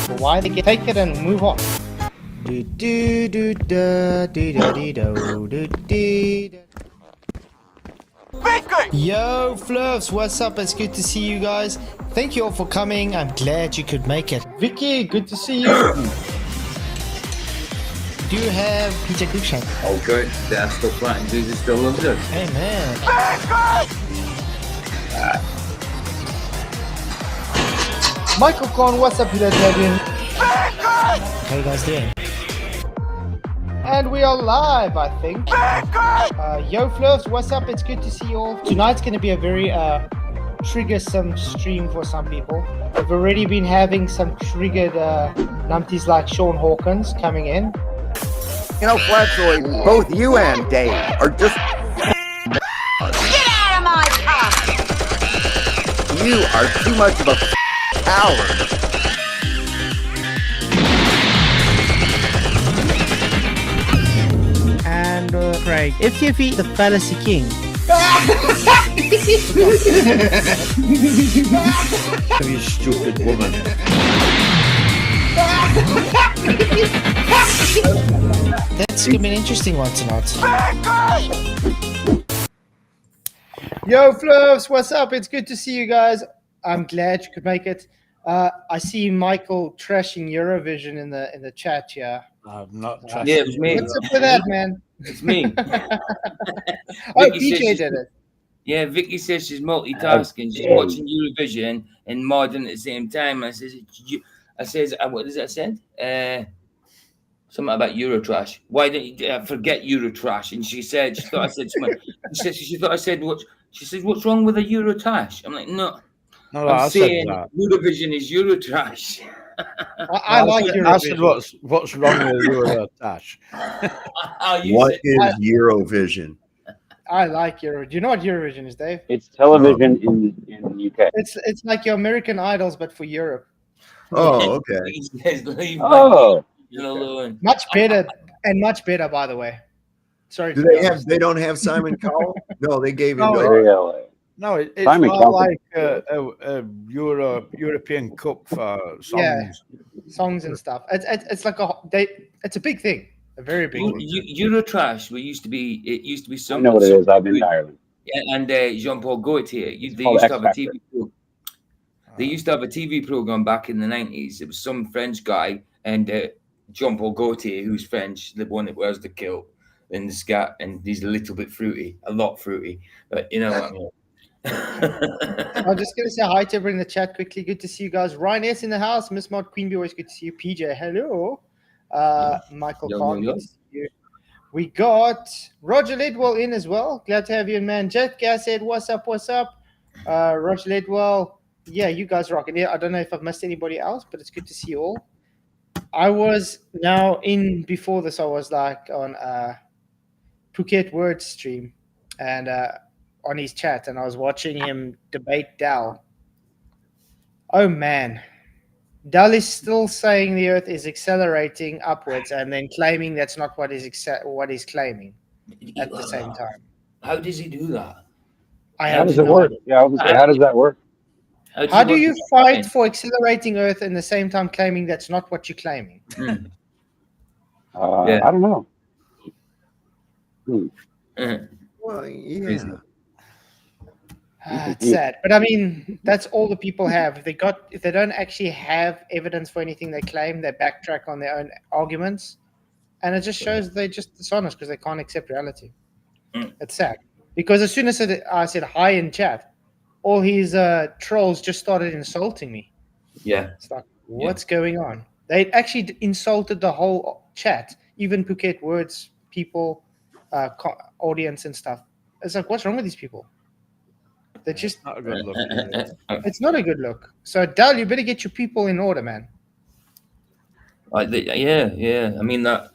people. Why they take it and move on. Do do do da do da do do do do. Yo, Fluffs, what's up? It's good to see you guys. Thank you all for coming. I'm glad you could make it. Vicky, good to see you. Do you have PJ Group Chat? Oh, good. That's still fine. Dude, it still loves us. Hey, man. Michael Korn, what's up, Relativity? How you guys doing? And we are live, I think. Yo, Fluffs, what's up? It's good to see you all. Tonight's going to be a very triggersome stream for some people. We've already been having some triggered numpties like Sean Hawkins coming in. You know, Flatzoid, both you and Dave are just... Get out of my pocket! You are too much of a coward. And Craig, FTFE, the fallacy king. You stupid woman. That's gonna be an interesting one tonight. Yo, Fluffs, what's up? It's good to see you guys. I'm glad you could make it. I see Michael trashing Eurovision in the chat here. I'm not trashing. Yeah, it was me. What's up with that, man? It's me. Oh, Vicky PJ did it. Yeah, Vicky says she's multitasking. She's watching Eurovision and modding at the same time. I says, what does that say? Something about Eurotrash. Why don't you forget Eurotrash? And she said, she thought I said something. She thought I said what? She said, what's wrong with a Eurotrash? I'm like, no. No, I'm I saying said that. Eurovision is Eurotrash. I like Eurovision. I said what's wrong with Eurotrash. What is Eurovision? I like Eurovision. Do you know what Eurovision is, Dave? It's television in the UK. It's like your American Idols, but for Europe. Oh, okay. Leave Oh, me alone. Much better, and much better, by the way. Sorry. Do they have? They don't have Simon Cowell? No, they gave him. really? No, it's Simon more Cowell. like a European Cup for songs. Yeah. Songs and stuff. It's like it's a big thing, a very big thing. Eurotrash. It used to be I some. know what it is. I've been to Ireland. Yeah, and Jean-Paul Gaultier. They used called to have a X TV. They used to have a TV program back in the 90s. It was some French guy and Jean-Paul Gaultier, who's French, the one that wears the kilt and the scat, and he's a little bit fruity, a lot fruity, but you know what I mean. I'm just going to say hi to everyone in the chat quickly. Good to see you guys. Ryan S. in the house. Miss Mod Queen Bee, always good to see you. PJ, hello. Michael Khan, good to see you. We got Roger Ledwell in as well. Glad to have you in, man. Jet Gas said, what's up, what's up? Roger Ledwell, yeah, you guys rocking. Yeah, I don't know if I've missed anybody else, but it's good to see you all. I was now in, before this, I was like on Phuket Word stream and on his chat, and I was watching him debate Dal. Oh man, Dal is still saying the Earth is accelerating upwards, and then claiming that's not what he's claiming at the same time. How does he do that? How does it work? Yeah, I was gonna say, how does that work? How do you fight for accelerating Earth and the same time claiming that's not what you're claiming? I don't know. Well, yeah. It's sad, but I mean that's all the people have. If they don't actually have evidence for anything they claim, they backtrack on their own arguments, and it just shows they're just dishonest because they can't accept reality. It's sad because as soon as I said hi in chat, all his trolls just started insulting me. Yeah, it's like what's going on? They actually insulted the whole chat, even Phuket Words people, audience and stuff. It's like what's wrong with these people? They're just Not a good look. It's not a good look. So, Dal, you better get your people in order, man. Yeah. I mean that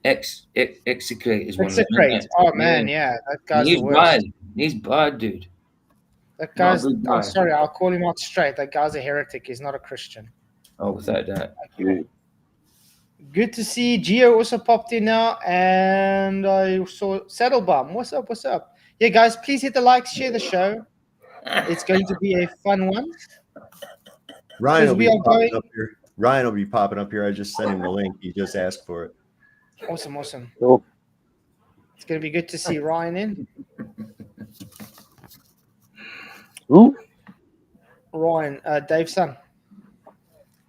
Execrate is one of them. Execrate. Oh man, yeah, that guy's He's the worst. bad. He's bad, dude. That guy's. Not a good guy. I'm sorry, I'll call him out straight. That guy's a heretic. He's not a Christian. Oh, without that. Good to see Gio also popped in now, and I saw Saddlebum. What's up? What's up? Yeah, guys, please hit the like, share the show. It's going to be a fun one. Ryan will we be are popping going- up here. Ryan will be popping up here. I just sent him the link. He just asked for it. Awesome. Cool. It's going to be good to see Ryan in. Who? Ryan, Dave's son.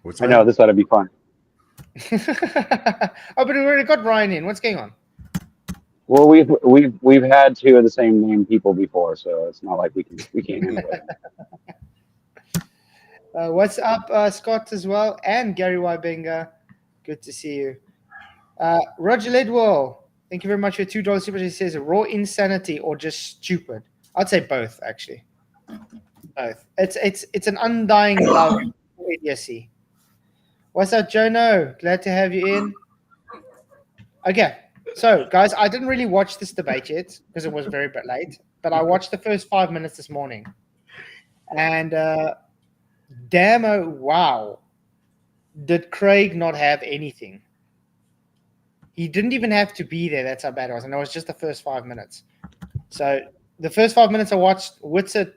What's I know this ought to be fun. Oh, but we already got Ryan in. What's going on? Well, we've had two of the same name people before, so it's not like we can't handle it. What's up, Scott, as well, and Gary Wybenga. Good to see you. Roger Ledwell, thank you very much for your $2 super. He says raw insanity or just stupid. I'd say both, actually. Both. It's an undying love for idiocy. What's up, Jono? Glad to have you in. Okay, so guys, I didn't really watch this debate yet because it was very bit late, but I watched the first 5 minutes this morning, and damn, oh wow, did Craig not have anything? He didn't even have to be there. That's how bad it was, and it was just the first 5 minutes. So the first 5 minutes I watched, Witsit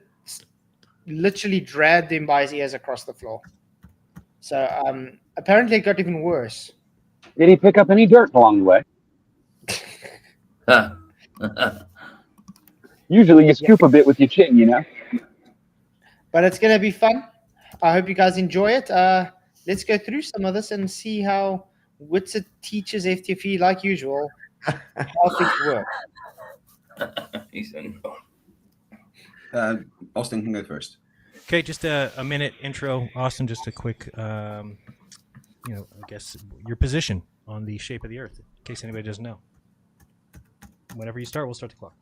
literally dragged him by his ears across the floor. So apparently it got even worse. Did he pick up any dirt along the way? Usually you scoop a bit with your chin, you know? But it's going to be fun. I hope you guys enjoy it. Let's go through some of this and see how Witsit teaches FTFE, like usual, how things work. Austin can go first. Okay, just a minute intro. Austin, just a quick, I guess your position on the shape of the Earth, in case anybody doesn't know. Whenever you start, we'll start the clock.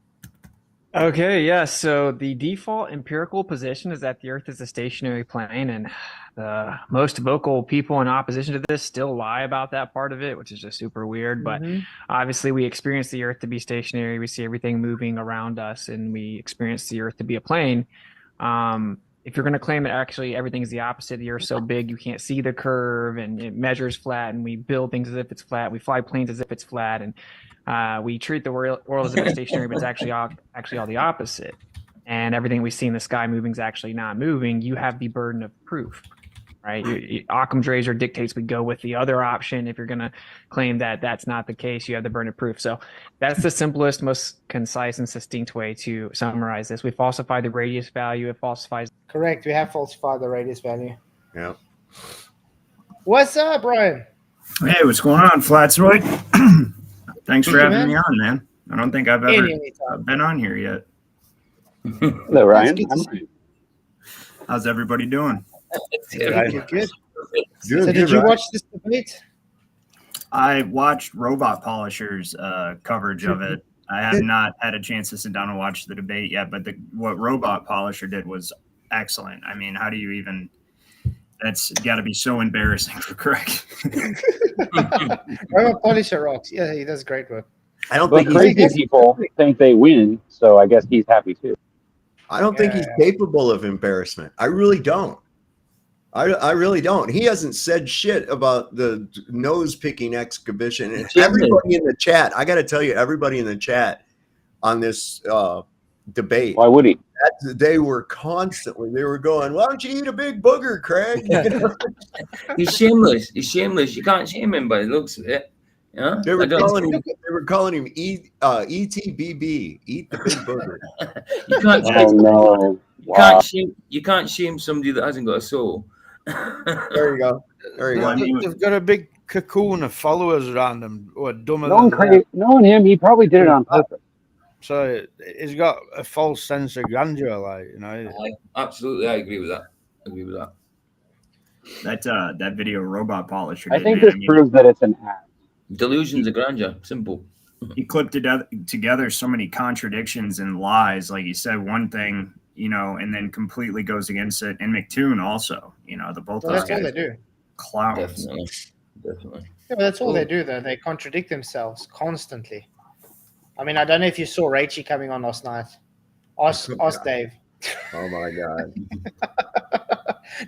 Okay, yeah. So the default empirical position is that the Earth is a stationary plane, and the most vocal people in opposition to this still lie about that part of it, which is just super weird. But obviously, we experience the Earth to be stationary. We see everything moving around us, and we experience the Earth to be a plane. If you're going to claim that actually everything's the opposite, the Earth's so big you can't see the curve, and it measures flat, and we build things as if it's flat, we fly planes as if it's flat, and we treat the world as if it's stationary, but it's actually all the opposite. And everything we see in the sky moving is actually not moving. You have the burden of proof, right? Occam's razor dictates we go with the other option. If you're going to claim that that's not the case, you have the burden of proof. So that's the simplest, most concise and succinct way to summarize this. We falsify the radius value. It falsifies. Correct. We have falsified the radius value. Yeah. What's up, Brian? Hey, what's going on, Flatzoid? Thanks for having me on, man. I don't think I've ever been on here yet. Hello, Ryan. How's everybody doing? Good. So did you watch this debate? I watched Robot Polisher's coverage of it. I have not had a chance to sit down and watch the debate yet, but what Robot Polisher did was excellent. I mean, how do you even... That's got to be so embarrassing for Craig. Robot Polisher rocks. Yeah, he does great work. I don't think crazy people think they win, so I guess he's happy too. I don't think he's capable of embarrassment. I really don't. I really don't. He hasn't said shit about the nose picking exhibition. And everybody in the chat, I got to tell you, everybody in the chat on this debate. Why would he? They were going, why don't you eat a big booger, Craig? He's shameless. He's shameless. You can't shame him by the looks of it. Yeah? They were calling him ETBB, eat the big booger. You can't shame somebody that hasn't got a soul. There you go. They've got a big cocoon of followers around them who are dumber knowing him, he probably did it on purpose. So he's got a false sense of grandeur, like, you know. Absolutely, I agree with that. That video Robot Polisher. I think this proves that it's an act. Delusions of grandeur, simple. He clipped together so many contradictions and lies. Like he said one thing, you know, and then completely goes against it. And McToon also, you know, both those guys. That's all they do. Clowns. Definitely. Yeah, that's all they do, though. They contradict themselves constantly. I mean, I don't know if you saw Rachie coming on last night. Ask Dave. Oh, my God.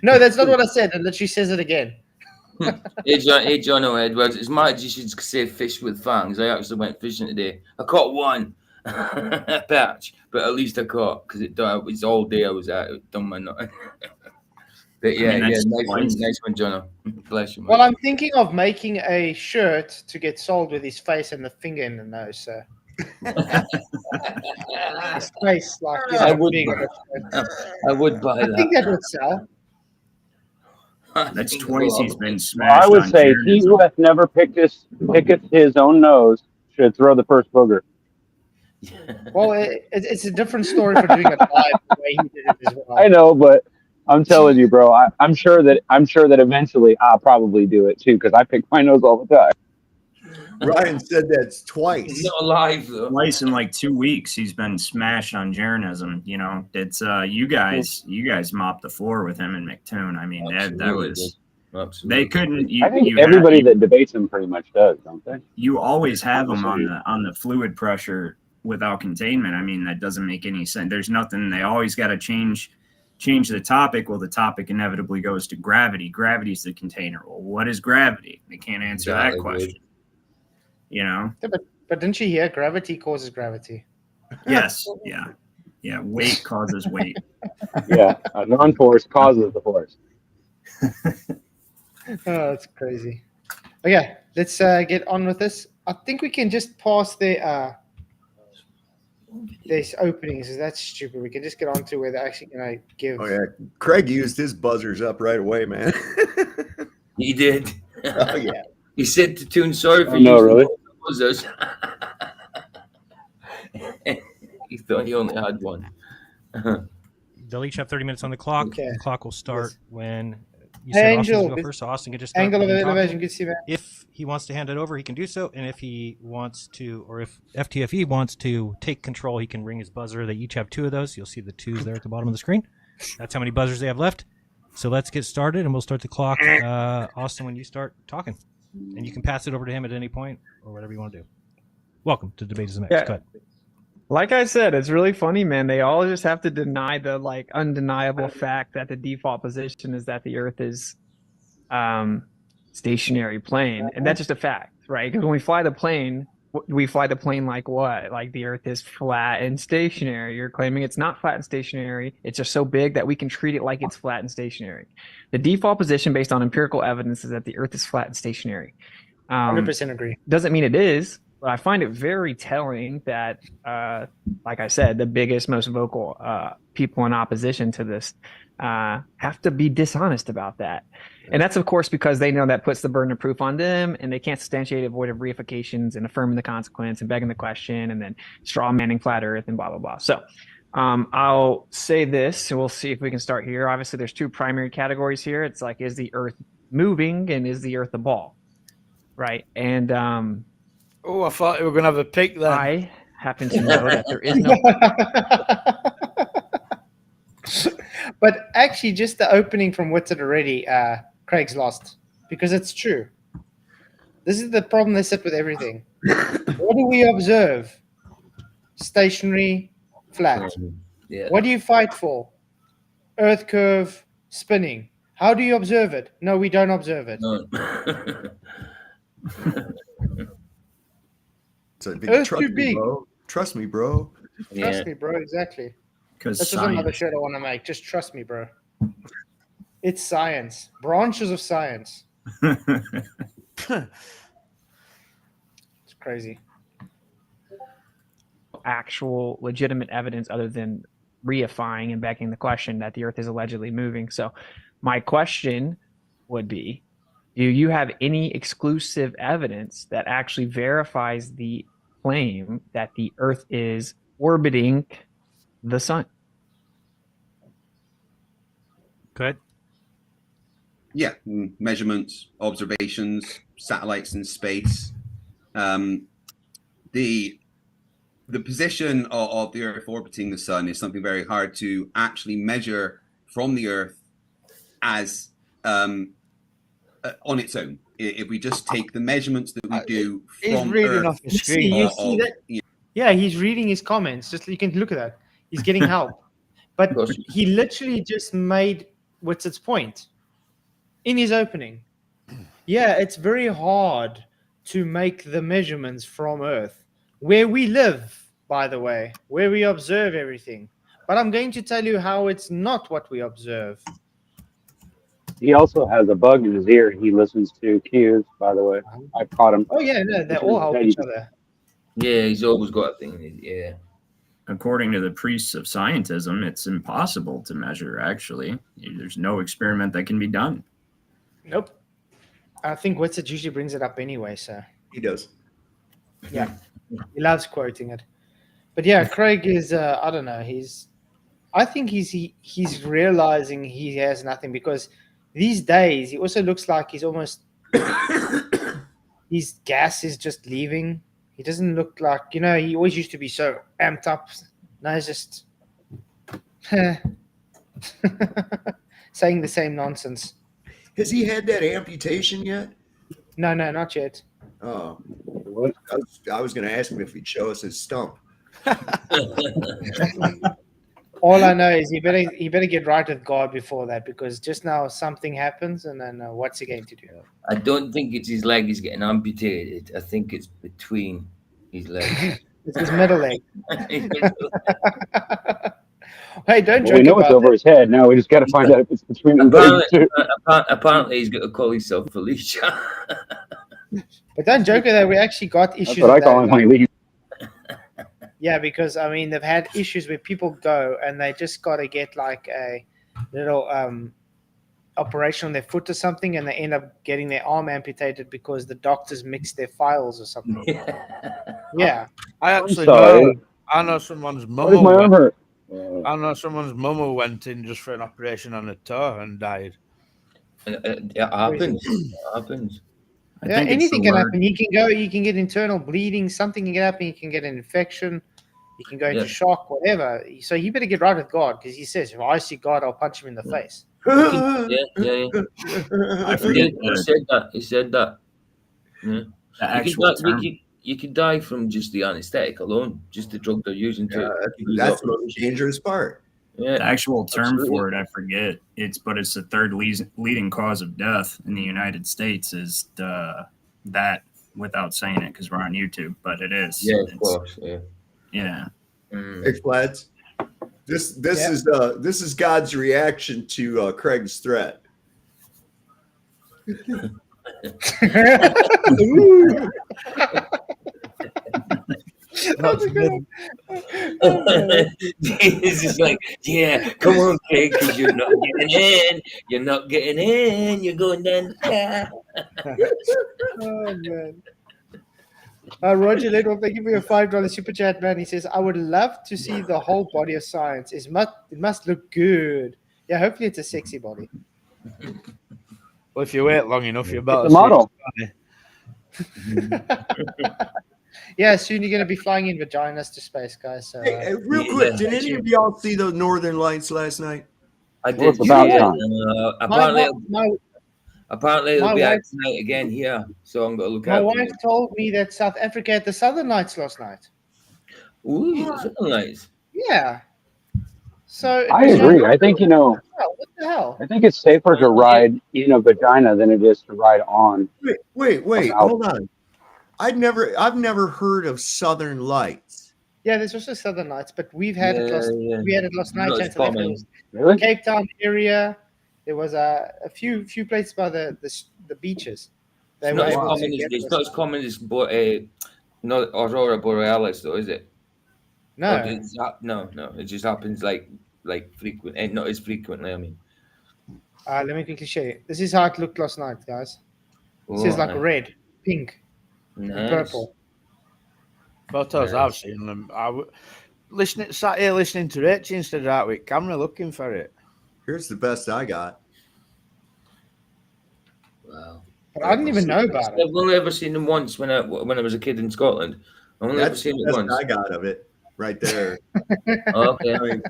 No, that's not what I said. It literally says it again. Hey, John Edwards, as much as you should say fish with fangs, I actually went fishing today. I caught one patch, but at least I caught, because it's all day I was at it. Done my nothing. But yeah, that's nice one, Jono. Bless you, man. Well, I'm thinking of making a shirt to get sold with his face and the finger in the nose. So his face, like I would big. I would buy I think that. that would sell. That's twice he's been Well, smashed. I would on say he who Jeransim. hath never picketh his own nose should throw the first booger. Well, it's a different story for doing it live the way he did it as well. I know, but I'm telling you, bro. I'm sure that eventually I'll probably do it too because I pick my nose all the time. Ryan said that's twice. Not alive though. Twice in like 2 weeks, he's been smashed on Jeransim. You know, it's you guys mopped the floor with him and McToon. I mean, that was Absolutely. they couldn't. I think everybody that debates him pretty much does, don't they? You always have them on the fluid pressure without containment. I mean, that doesn't make any sense. There's nothing. They always got to change the topic. Well, the topic inevitably goes to gravity. Gravity's the container. Well, what is gravity? They can't answer that question. You know. Yeah, but didn't you hear gravity causes gravity? Yes. Yeah. Weight causes weight. Yeah, non-force causes the force. Oh, that's crazy. Okay, let's get on with this. I think we can just pass there's openings. That's stupid. We can just get on to where they're actually going to give. Oh yeah, Craig used his buzzers up right away, man. He did. Oh yeah. He said to Toon, sorry for No, using really? buzzers. He thought he only had one. They'll each have 30 minutes on the clock. Okay. The clock will start Yes. when you Hey, said Austin Angel, to go first. So Austin can just start Angle of talking. elevation, good to see you, man. If he wants to hand it over, he can do so. And if he wants to, or if FTFE wants to take control, he can ring his buzzer. They each have 2 of those. You'll see the 2s there at the bottom of the screen. That's how many buzzers they have left. So let's get started, and we'll start the clock. Austin, when you start talking. And you can pass it over to him at any point, or whatever you want to do. Welcome to Debate is the Max. Yeah. Go ahead. Like I said, it's really funny, man. They all just have to deny the undeniable fact that the default position is that the Earth is stationary plane, and that's just a fact, right? Because when we fly the plane like what? Like the Earth is flat and stationary. You're claiming it's not flat and stationary. It's just so big that we can treat it like it's flat and stationary. The default position based on empirical evidence is that the Earth is flat and stationary. 100% agree. Doesn't mean it is, but I find it very telling that, like I said, the biggest, most vocal people in opposition to this have to be dishonest about that. And that's, of course, because they know that puts the burden of proof on them, and they can't substantiate avoided reifications and affirming the consequence and begging the question and then straw manning flat Earth and blah, blah, blah. So I'll say this, and we'll see if we can start here. Obviously, there's 2 primary categories here. It's like, is the Earth moving and is the Earth a ball? Right. And Oh, I thought we were going to have a pick then. I happen to know that there is no. But actually, just the opening from Witsit already, Craig's lost because it's true. This is the problem they sit with everything. What do we observe? Stationary, flat. Yeah. What do you fight for? Earth curve, spinning. How do you observe it? No, we don't observe it. No. So Earth's trust too me, big. bro. Trust me, bro. Trust me, bro. Exactly. Because This is another shirt I want to make. Just trust me, bro. It's science. Branches of science. It's crazy. Actual legitimate evidence other than reifying and backing the question that the Earth is allegedly moving. So my question would be, do you have any exclusive evidence that actually verifies the claim that the Earth is orbiting the sun? Go ahead. Yeah, measurements, observations, satellites in space. The position of the Earth orbiting the sun is something very hard to actually measure from the Earth as on its own. If we just take the measurements that we do He's from reading Earth, off the screen. You see that? Yeah, he's reading his comments. Just you can look at that. He's getting help. But he literally just made Witsit's point in his opening. Yeah, it's very hard to make the measurements from Earth, where we live, by the way, where we observe everything. But I'm going to tell you how it's not what we observe. He also has a bug in his ear. He listens to cues, by the way. I caught him. Oh yeah, no, they all help each other. Yeah, he's always got a thing in it. Yeah. According to the priests of scientism, it's impossible to measure, actually. There's no experiment that can be done. Nope. I think Witsit usually brings it up anyway, so. He does. Yeah. He loves quoting it. But yeah, Craig is, I don't know, I think he's realizing he has nothing, because these days he also looks like he's almost, his gas is just leaving. He doesn't look like, he always used to be so amped up. Now he's just saying the same nonsense. Has he had that amputation yet? No, not yet. Oh, what? I was going to ask him if he'd show us his stump. All I know is he better get right with God before that, because just now something happens, and then what's he going to do? I don't think it's his leg is getting amputated. I think it's between his legs. It's his middle leg. Hey, don't joke we know it's about over that. his head. Now we just got to find out if it's between his legs too. Apparently, he's got to call himself Felicia. But don't joke with that. We actually got issues. That's what I call him when he leaves. Yeah, because I mean they've had issues where people go and they just got to get like a little operation on their foot or something, and they end up getting their arm amputated because the doctors mixed their files or something. Yeah. I actually I know someone's Why does my arm mum. hurt? I know someone's mum who went in just for an operation on her toe and died. It happens. It happens. Yeah, anything can happen. You can get internal bleeding, something can happen, you can get an infection, you can go into shock, whatever. So you better get right with God, because he says, if I see God, I'll punch him in the face. Yeah. I forget. He said that. Yeah. The actual term. You could die from just the anesthetic alone, just the drug they're using to. That's the most dangerous part. Yeah, the actual term for it, I forget. It's the third leading cause of death in the United States is that, without saying it because we're on YouTube, but it is. Yeah, of course. Yeah. Hey, Flats. This is God's reaction to Craig's threat. It's just like, yeah, come on, Craig, because you're not getting in. You're not getting in. You're going down the path. Oh, man. Roger Little, thank you for your $5 super chat, man. He says, I would love to see the whole body of science. It must look good. Yeah, hopefully it's a sexy body. Well, if you wait long enough, you're about the model. Yeah, soon you're going to be flying in vaginas to space, guys. So, hey, real quick, did any of y'all see the Northern Lights last night? I did. Apparently it'll be out tonight again here, so I'm going to look my out. wife told me that South Africa had the Southern Lights last night. Ooh, Southern Lights. Yeah. So I agree. I think, what the hell? I think it's safer to ride in a vagina than it is to ride on. Wait, hold on. I've never heard of Southern Lights. Yeah, there's also Southern Lights, but we've had it last. Yeah. We had it last night. Really? Cape Town area. There was a few places by the beaches. It's not as common as Aurora Borealis, though, is it? No. No. It just happens like frequent, not as frequently. I mean. Let me quickly show you. This is how it looked last night, guys. It says like red, pink, and purple. Photos I've seen them. Sat here listening to Rich instead of that with camera looking for it. Here's the best I got. Wow. But I didn't even know about it. I've only ever seen them once when I was a kid in Scotland. I've only ever seen it once. I got of it right there. Okay. I mean,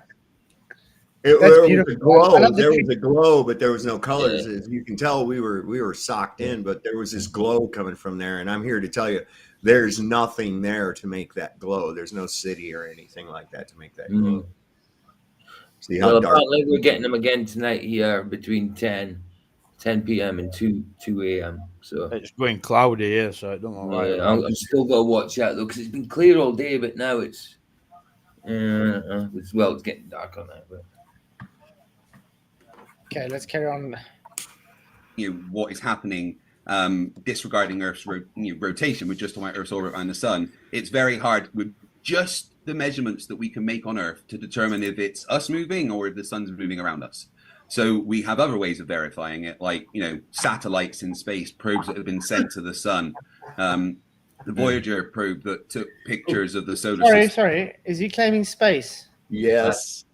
there was a glow. There was a glow, but there was no colors. As you can tell, we were socked in, but there was this glow coming from there. And I'm here to tell you, there's nothing there to make that glow. There's no city or anything like that to make that glow. See how dark. Apparently we're getting them again tonight here between 10 p.m. and 2 a.m. So it's going cloudy here, so I don't know why. I'm still got to watch out though, because it's been clear all day, but now it's getting darker now. But okay, let's carry on. what is happening, disregarding Earth's rotation. We're just talking about Earth's orbit around the sun. It's very hard with just the measurements that we can make on Earth to determine if it's us moving or if the sun's moving around us. So we have other ways of verifying it, like satellites in space, probes that have been sent to the sun. The Voyager probe that took pictures of the solar system. Sorry. Is he claiming space? Yes.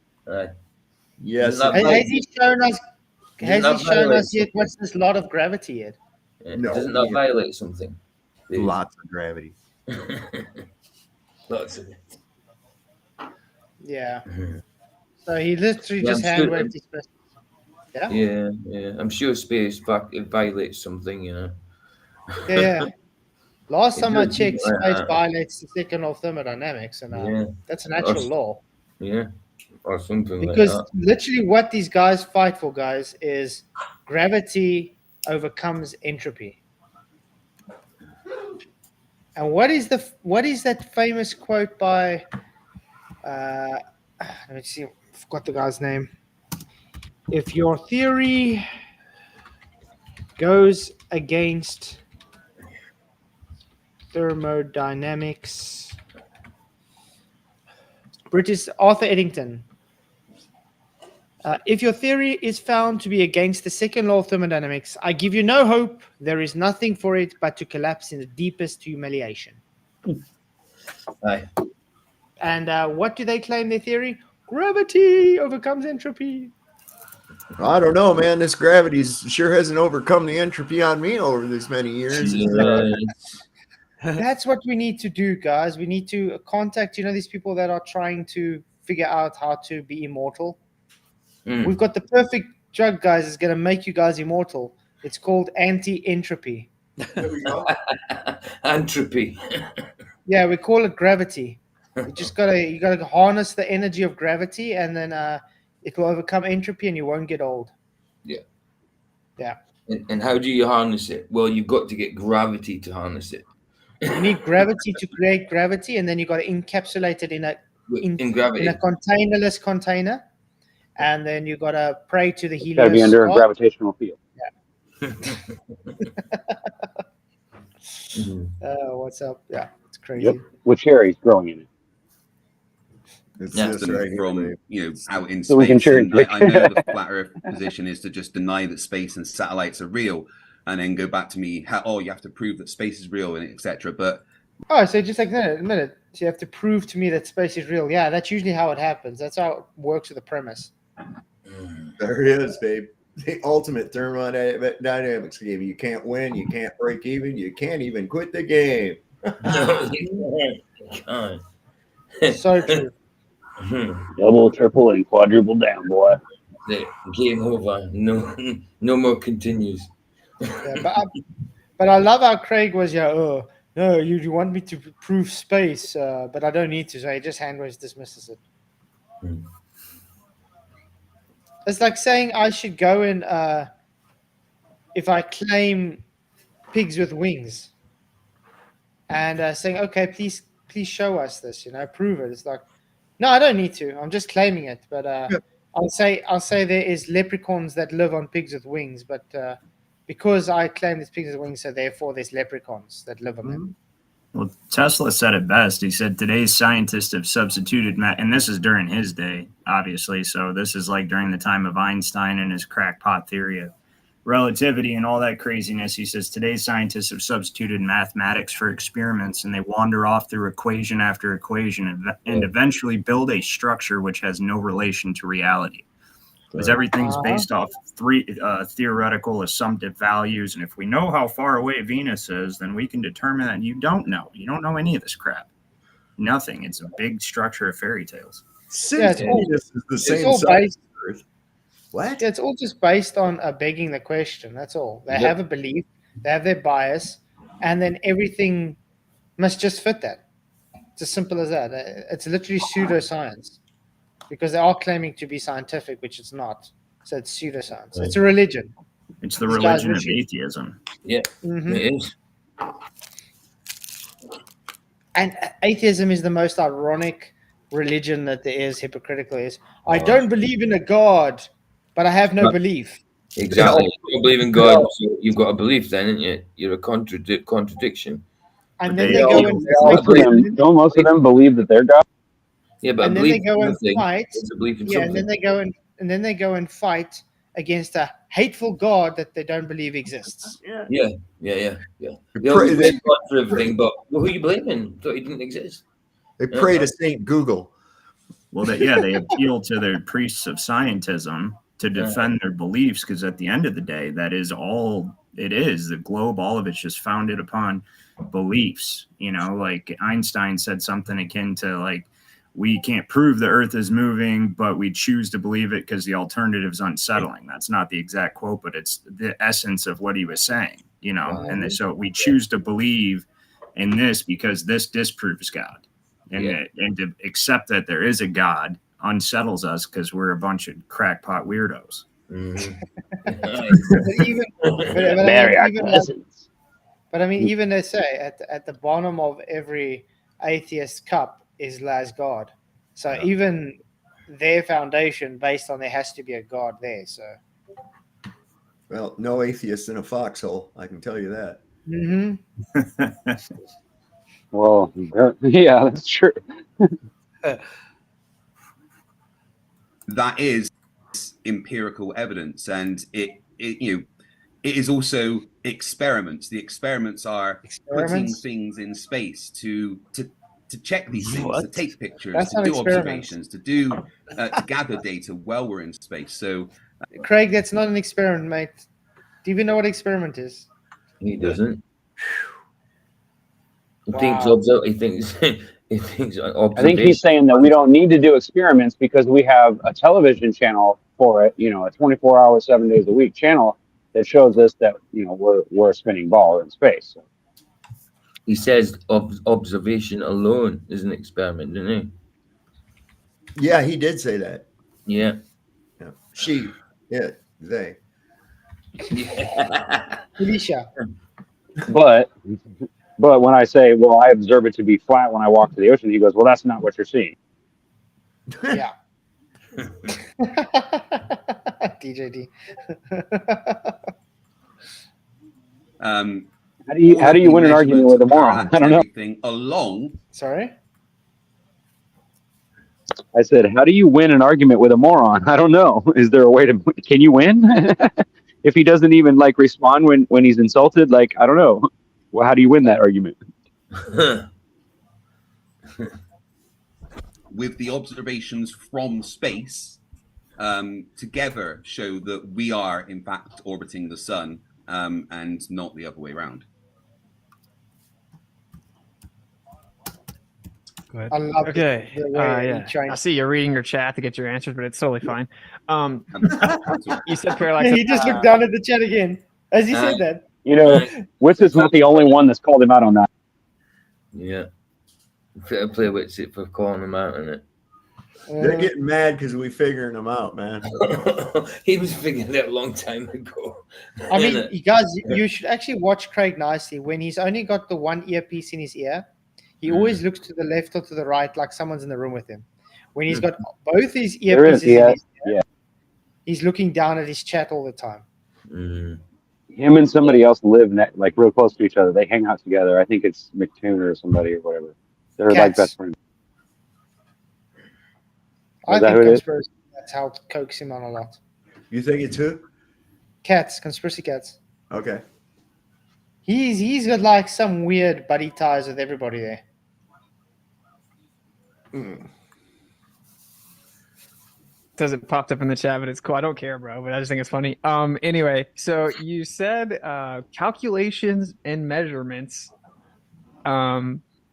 Yes. Has he shown us? Has he shown us yet what's this lot of gravity yet? No, Doesn't that violate something? Lots of gravity. Lots of it. Yeah. So he literally just hand waved his fist. Yeah. Yeah. I'm sure space it violates something, Yeah. Last time I checked, space violates the second law of thermodynamics, and that's a natural law. Yeah. Or something because like that. Literally what these guys fight for, guys, is gravity overcomes entropy. And what is that famous quote by let me see, I forgot the guy's name. If your theory goes against thermodynamics, British Arthur Eddington. If your theory is found to be against the second law of thermodynamics, I give you no hope. There is nothing for it but to collapse in the deepest humiliation. Aye. And what do they claim their theory? Gravity overcomes entropy. I don't know, man. This gravity sure hasn't overcome the entropy on me over this many years. That's what we need to do, guys. We need to contact, these people that are trying to figure out how to be immortal. We've got the perfect drug, guys. It's going to make you guys immortal. It's called anti-entropy. There we go. Entropy. Yeah, we call it gravity. You gotta harness the energy of gravity, and then it will overcome entropy, and you won't get old. Yeah. And how do you harness it? Well, you've got to get gravity to harness it. You need gravity to create gravity, and then you got to encapsulate it in a containerless container, and then you got to pray to the helios. Got to be under a gravitational field. What's up? Yeah, it's crazy. Yep, with cherries growing in it. It's Yeah, just right from out in So we can space. share And I know the flat Earth position is to just deny that space and satellites are real, and then go back to me. You have to prove that space is real, and etc. But so just like a minute. So you have to prove to me that space is real. Yeah, that's usually how it happens. That's how it works with the premise. There it is, babe. The ultimate thermodynamics game. You can't win. You can't break even. You can't even quit the game. No, you can't. So true. Double, triple, and quadruple down, boy. Game over. No more continues. Yeah, but I love how Craig was. No, you want me to prove space, but I don't need to. So he just handwaves dismisses it. It's like saying I should go and if I claim pigs with wings, and saying, okay, please show us this. Prove it. It's like, no, I don't need to. I'm just claiming it. But I'll say there is leprechauns that live on pigs with wings, but because I claim there's pigs with wings, so therefore there's leprechauns that live on them. Well, Tesla said it best. He said today's scientists have substituted and this is during his day, obviously. So this is like during the time of Einstein and his crackpot theory of relativity and all that craziness. He says today's scientists have substituted mathematics for experiments, and they wander off through equation after equation and eventually build a structure which has no relation to reality. Because everything's based off theoretical assumptive values. And if we know how far away Venus is, then we can determine that you don't know. You don't know any of this crap. Nothing. It's a big structure of fairy tales. Venus is the same size as Earth. What? Yeah, it's all just based on begging the question. That's all. They have a belief. They have their bias. And then everything must just fit that. It's as simple as that. It's literally pseudoscience. Because they are claiming to be scientific, which it's not. So it's pseudoscience. It's a religion. It's the religion of atheism. Yeah, it is. And atheism is the most ironic religion that there is, hypocritical is. I don't believe in a God, but I have no belief. Exactly. You don't believe in God, so you've got a belief then, isn't you? You're a contradiction. And But then they they go and fight. Don't most of them believe that they're God? Yeah, but And a then they belief go in and nothing fight. is a belief in Yeah, and something. then they go and fight against a hateful God that they don't believe exists. Yeah. They They always pray, blame God for everything, but who are you blaming? Thought he didn't exist. they pray to Saint Google. Well, they appeal to their priests of scientism to defend their beliefs, because at the end of the day, that is all it is. The globe, all of it's just founded upon beliefs. Like Einstein said something akin to like, we can't prove the Earth is moving, but we choose to believe it because the alternative is unsettling. That's not the exact quote, but it's the essence of what he was saying. And so we choose to believe in this because this disproves God. And to accept that there is a God unsettles us because we're a bunch of crackpot weirdos. But I mean, even they say at the bottom of every atheist cup lies God. So even their foundation based on there has to be a God there. So. Well, no atheist in a foxhole. I can tell you that. Mm-hmm. Well, yeah, that's true. That is empirical evidence, and it is also experiments. The experiments are putting things in space to check these things, to take pictures, to do observations, to gather data while we're in space. So, Craig, that's not an experiment, mate. Do you even know what experiment is? He doesn't. He Wow. thinks I think he's saying that we don't need to do experiments because we have a television channel for it, a 24-hour, 7 days a week channel that shows us that, we're a spinning ball in space. He says observation alone is an experiment, didn't he? Yeah, he did say that. Yeah. She. Yeah, they. Felicia. But when I say, well, I observe it to be flat when I walk to the ocean, he goes, well, that's not what you're seeing. Yeah. DJD. How do you win an argument with a moron? I don't know. Along. Sorry? I said, how do you win an argument with a moron? I don't know. Is there a way to? Can you win? If he doesn't even respond when he's insulted, I don't know. Well, how do you win that argument? With the observations from space, together show that we are in fact orbiting the sun, and not the other way around. Go ahead. I love Okay. the way Yeah. I see you're reading your chat to get your answers, but it's totally fine. You said Parallax. He just looked down at the chat again as he said that. Wits is not the only one that's called him out on that. Yeah. Fair play Witsit for calling him out on it. They're getting mad because we figuring them out, man. He was figuring it out a long time ago. I mean, you guys, you should actually watch Craig nicely. When he's only got the one earpiece in his ear, he always looks to the left or to the right like someone's in the room with him. When he's got both his earpieces in his ear, he's looking down at his chat all the time. Him and somebody else live real close to each other. They hang out together. I think it's McToon or somebody or whatever. They're like best friends. I think conspiracy cats helped coax him on a lot. You think it's who? Cats, conspiracy cats. Okay. He's got some weird buddy ties with everybody there. Says it popped up in the chat, but it's cool. I don't care, bro, but I just think it's funny. Anyway, so you said calculations and measurements,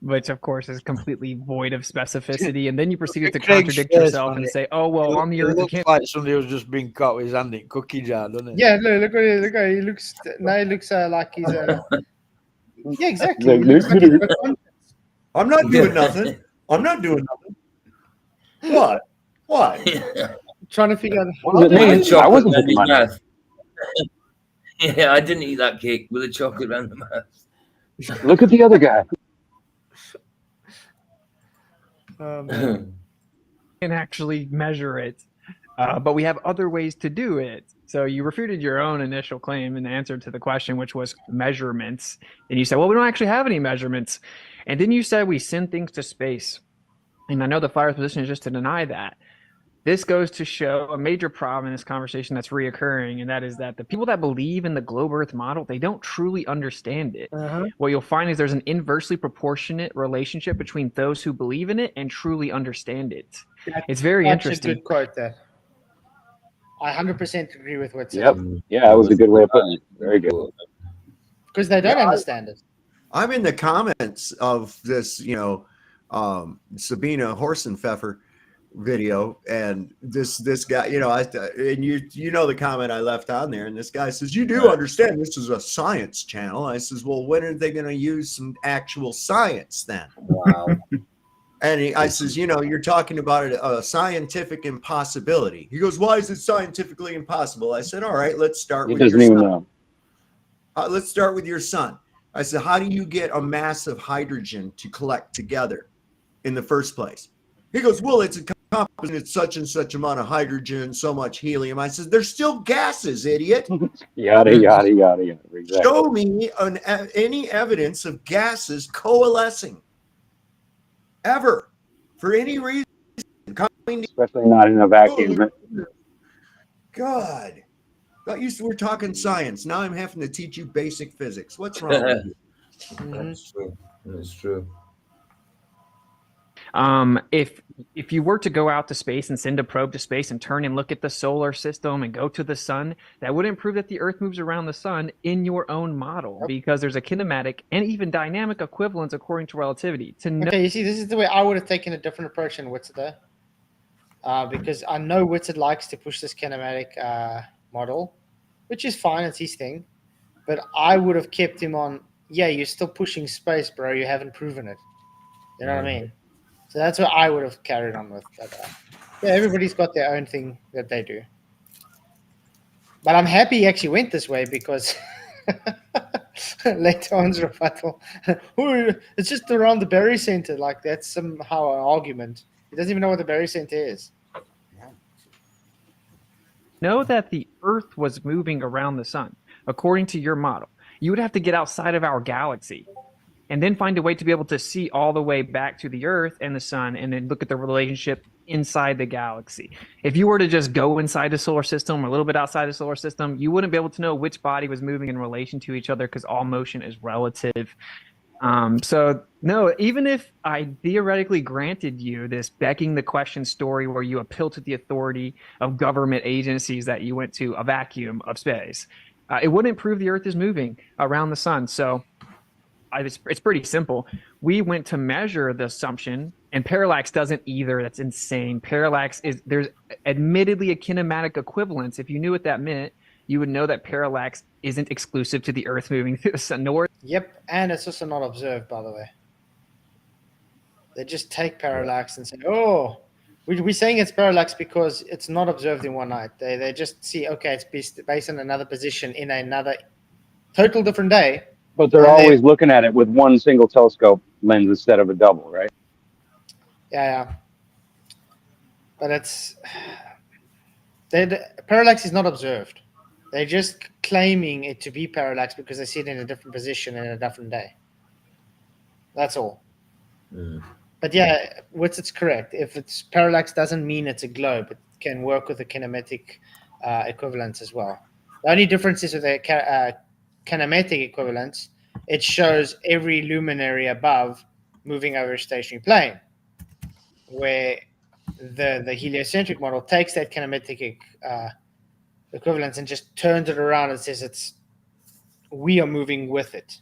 which of course is completely void of specificity, and then you proceeded to contradict yourself and say, "Oh well, on the Earth it looks like somebody was just being caught with his hand in cookie jar, doesn't it?" Yeah, look at it. Look at it. He looks like he's yeah, exactly. I'm not doing nothing. I'm not doing nothing. What? What? Trying to figure out. I wasn't putting my mouth. Yeah, I didn't eat that cake with a chocolate around the mouth. Look at the other guy. Can actually measure it, but we have other ways to do it. So you refuted your own initial claim in answer to the question, which was measurements. And you said, well, we don't actually have any measurements. And then you said we send things to space. And I know the fire's position is just to deny that. This goes to show a major problem in this conversation that's reoccurring, and that is that the people that believe in the globe Earth model, they don't truly understand it. What you'll find is there's an inversely proportionate relationship between those who believe in it and truly understand it. It's very interesting. That's a good quote there. I 100% agree with what's Yep. Yeah, that was a good way of putting it. Very good. Because they don't understand it. I'm in the comments of this, Sabina Horsenpfeffer video, and this guy, and you know the comment I left on there, and this guy says, you do understand this is a science channel. I says, well, when are they going to use some actual science then? Wow. And I says, you're talking about a scientific impossibility. He goes, why is it scientifically impossible? I said, all right, let's start with your sun. Let's start with your sun. I said, how do you get a mass of hydrogen to collect together in the first place? He goes, well, it's a composition, it's such and such amount of hydrogen, so much helium. I said, they're still gases, idiot. Yada, yada, yada, yada. Exactly. Show me any evidence of gases coalescing ever for any reason. Especially not in a vacuum. God. Got used to we're talking science. Now I'm having to teach you basic physics. What's wrong with you? That's true. That's true. If you were to go out to space and send a probe to space and turn and look at the solar system and go to the sun, that wouldn't prove that the Earth moves around the sun in your own model, because there's a kinematic and even dynamic equivalence according to relativity. Okay, you see, this is the way I would have taken a different approach in Witsit there. Because I know Witsit likes to push this kinematic model, which is fine, it's his thing. But I would have kept him on, you're still pushing space, bro. You haven't proven it. You know what I mean? So that's what I would have carried on with. But, everybody's got their own thing that they do. But I'm happy he actually went this way, because later on's rebuttal, it's just around the Berry Center. Like, that's somehow an argument. He doesn't even know what the Berry Center is. Know that the Earth was moving around the sun, according to your model. You would have to get outside of our galaxy and then find a way to be able to see all the way back to the Earth and the sun, and then look at the relationship inside the galaxy. If you were to just go inside the solar system or a little bit outside the solar system, you wouldn't be able to know which body was moving in relation to each other, because all motion is relative. So no, even if I theoretically granted you this begging the question story where you appeal to the authority of government agencies that you went to a vacuum of space, it wouldn't prove the Earth is moving around the sun. So it's pretty simple. We went to measure the assumption, and parallax doesn't either. That's insane. Parallax there's admittedly a kinematic equivalence. If you knew what that meant, you would know that parallax isn't exclusive to the Earth moving through the sun. Yep, and it's also not observed, by the way. They just take parallax and say, oh, we're saying it's parallax because it's not observed in one night. They just see, okay, it's based on another position in another total different day. But they're always looking at it with one single telescope lens instead of a double, right? Yeah. But parallax is not observed. They're just claiming it to be parallax because they see it in a different position in a different day. That's all. But Witsit's correct. If it's parallax, doesn't mean it's a globe. It can work with the kinematic equivalence as well. The only difference is with the kinematic equivalence, it shows every luminary above moving over a stationary plane, where the heliocentric model takes that kinematic equivalence and just turns it around and says we are moving with it.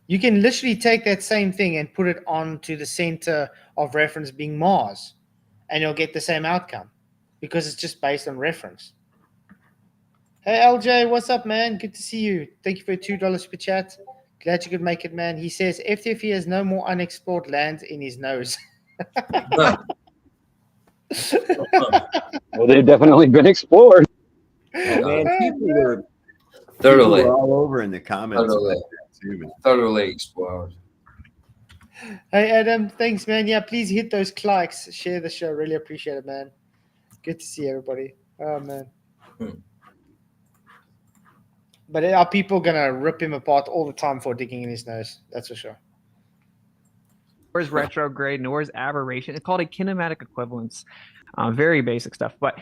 You can literally take that same thing and put it onto the center of reference being Mars, and you'll get the same outcome, because it's just based on reference. Hey, LJ, what's up, man? Good to see you. Thank you for $2 super chat. Glad you could make it, man. He says FTFE has no more unexplored land in his nose. Well, they've definitely been explored. Man, people were all over in the comments. Thoroughly explored. Hey, Adam, thanks, man. Yeah, please hit those likes. Share the show. Really appreciate it, man. Good to see everybody. Oh, man. But are people gonna rip him apart all the time for digging in his nose? That's for sure. Nor is retrograde, nor is aberration. It's called a kinematic equivalence. Very basic stuff. But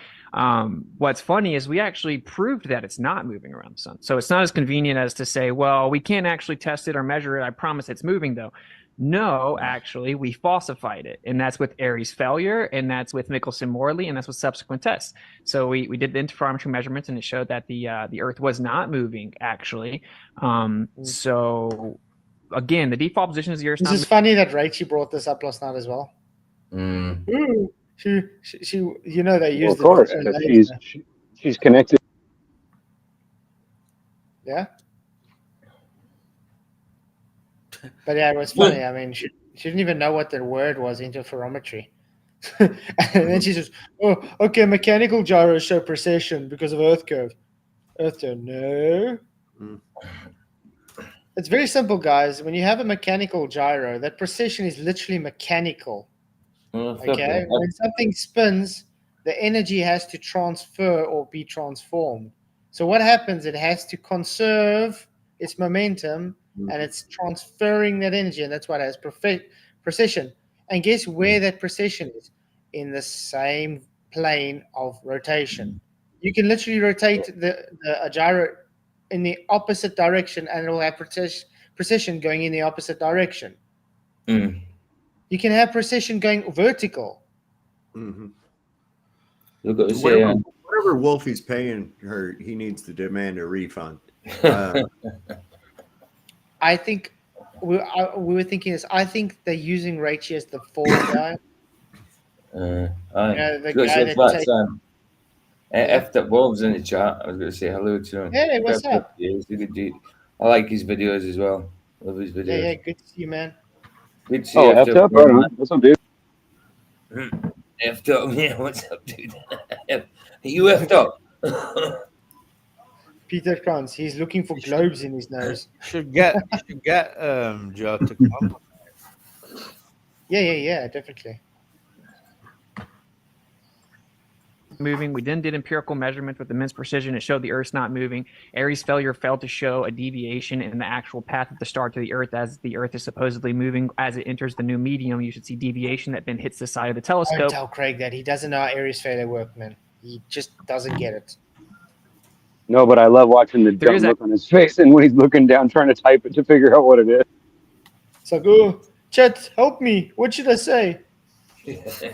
what's funny is we actually proved that it's not moving around the sun. So it's not as convenient as to say, well, we can't actually test it or measure it. I promise it's moving, though. No, actually, we falsified it. And that's with Aries failure, and that's with Michelson-Morley, and that's with subsequent tests. So we did the interferometry measurements, and it showed that the Earth was not moving, actually. So, again, the default position is the Earth's This is funny that Rachel brought this up last night as well. Ooh, she you know, they used of course, because she's connected. Yeah. But yeah, it was funny. I mean, she didn't even know what the word was, interferometry. And then she says, "Oh, okay, mechanical gyros show precession because of Earth curve." Earth curve, no. It's very simple, guys. When you have a mechanical gyro, that precession is literally mechanical. Okay, when something spins, the energy has to transfer or be transformed. So what happens? It has to conserve its momentum, and it's transferring that energy, and that's what has precession. And guess where that precession is? In the same plane of rotation. You can literally rotate a gyro in the opposite direction, and it will have precession going in the opposite direction. You can have precession going vertical. Whatever Wolfie's paying her, he needs to demand a refund. I think we were thinking this. I think they're using Raichi as the fall guy. The guy that F up Wolves in the chat. I was going to say hello to him. Hey, what's up? He's a good dude. I like his videos as well. Love his videos. Yeah, good to see you, man. Good to see you. F up, right on. What's up, dude? F up, yeah. What's up, dude? You F up. Peter Kranz, he's looking for globes in his nose. Should get Joe to come. Yeah, definitely. Moving. We then did empirical measurements with immense precision. It showed the Earth's not moving. Aries failure failed to show a deviation in the actual path of the star to the Earth as the Earth is supposedly moving. As it enters the new medium, you should see deviation that then hits the side of the telescope. Don't tell Craig that. He doesn't know how Aries failure works, man. He just doesn't get it. No, but I love watching the dumb look on his face and when he's looking down trying to type it to figure out what it is. It's like, oh, chat, help me. What should I say?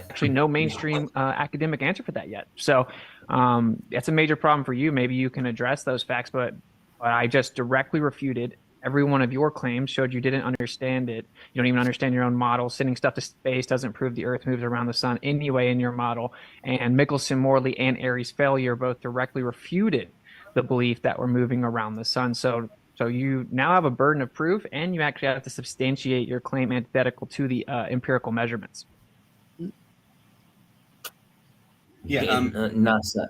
Actually, no mainstream academic answer for that yet. So that's a major problem for you. Maybe you can address those facts, but I just directly refuted every one of your claims, showed you didn't understand it. You don't even understand your own model. Sending stuff to space doesn't prove the Earth moves around the sun anyway in your model. And Michelson-Morley and Aries failure both directly refuted the belief that we're moving around the sun. So you now have a burden of proof, and you actually have to substantiate your claim antithetical to the empirical measurements. Yeah, NASA.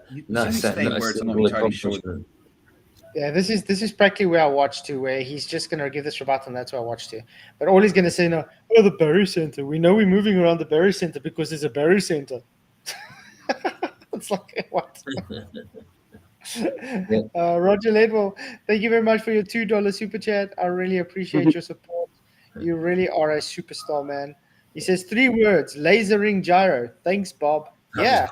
Yeah, this is practically where I watched to, where he's just going to give this rebuttal, and that's where I watched to. But all he's going to say now, oh, the Barry Center. We know we're moving around the Barry Center because there's a Barry Center. It's like, what? Roger Ledwell, thank you very much for your $2 super chat. I really appreciate your support. You really are a superstar, man. He says 3 words: lasering gyro. Thanks, Bob. Yeah.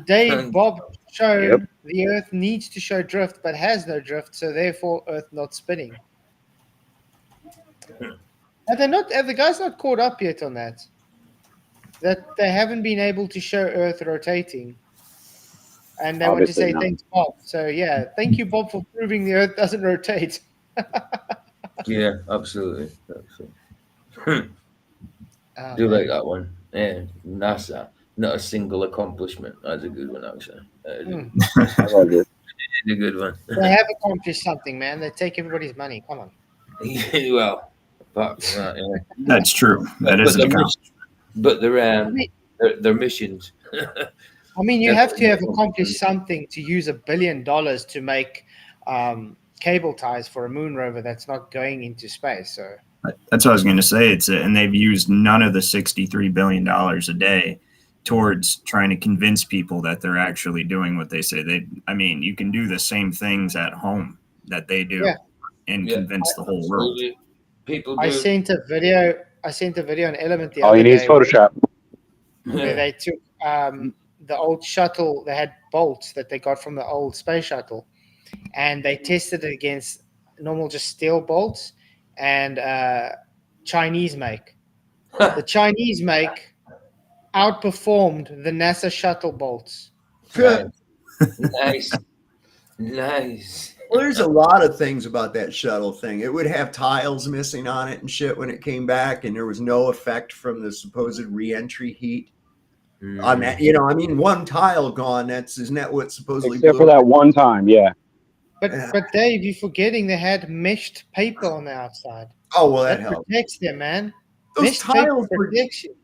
Dave, Bob showed the Earth needs to show drift, but has no drift, so therefore Earth not spinning. Have the guys not caught up yet on that? That they haven't been able to show Earth rotating. And they want to say thanks, Bob. So yeah, thank you, Bob, for proving the Earth doesn't rotate. Yeah, absolutely. Do like that one. Yeah, NASA. Not a single accomplishment. That's a good one, actually. That's a good one. They have accomplished something, man. They take everybody's money. Come on. Well, apart from that, yeah. That's true. That is an accomplishment. But their missions. I mean, you have to have accomplished something to use $1 billion to make cable ties for a moon rover that's not going into space. So that's what I was going to say. And they've used none of the $63 billion a day towards trying to convince people that they're actually doing what they say. You can do the same things at home that they do and convince the whole world. People do. I sent a video on Element the All other you need is day Photoshop. where they took the old shuttle. They had bolts that they got from the old space shuttle, and they tested it against normal just steel bolts and Chinese make. The Chinese make outperformed the NASA shuttle bolts. Nice. Well, there's a lot of things about that shuttle thing. It would have tiles missing on it and shit when it came back, and there was no effect from the supposed re-entry heat on that. One tile gone. Isn't that what supposedly? Except for that one time, yeah. But Dave, you're forgetting they had meshed paper on the outside. Oh well, that helps. Protects them, man. Those meshed tiles paper protects you.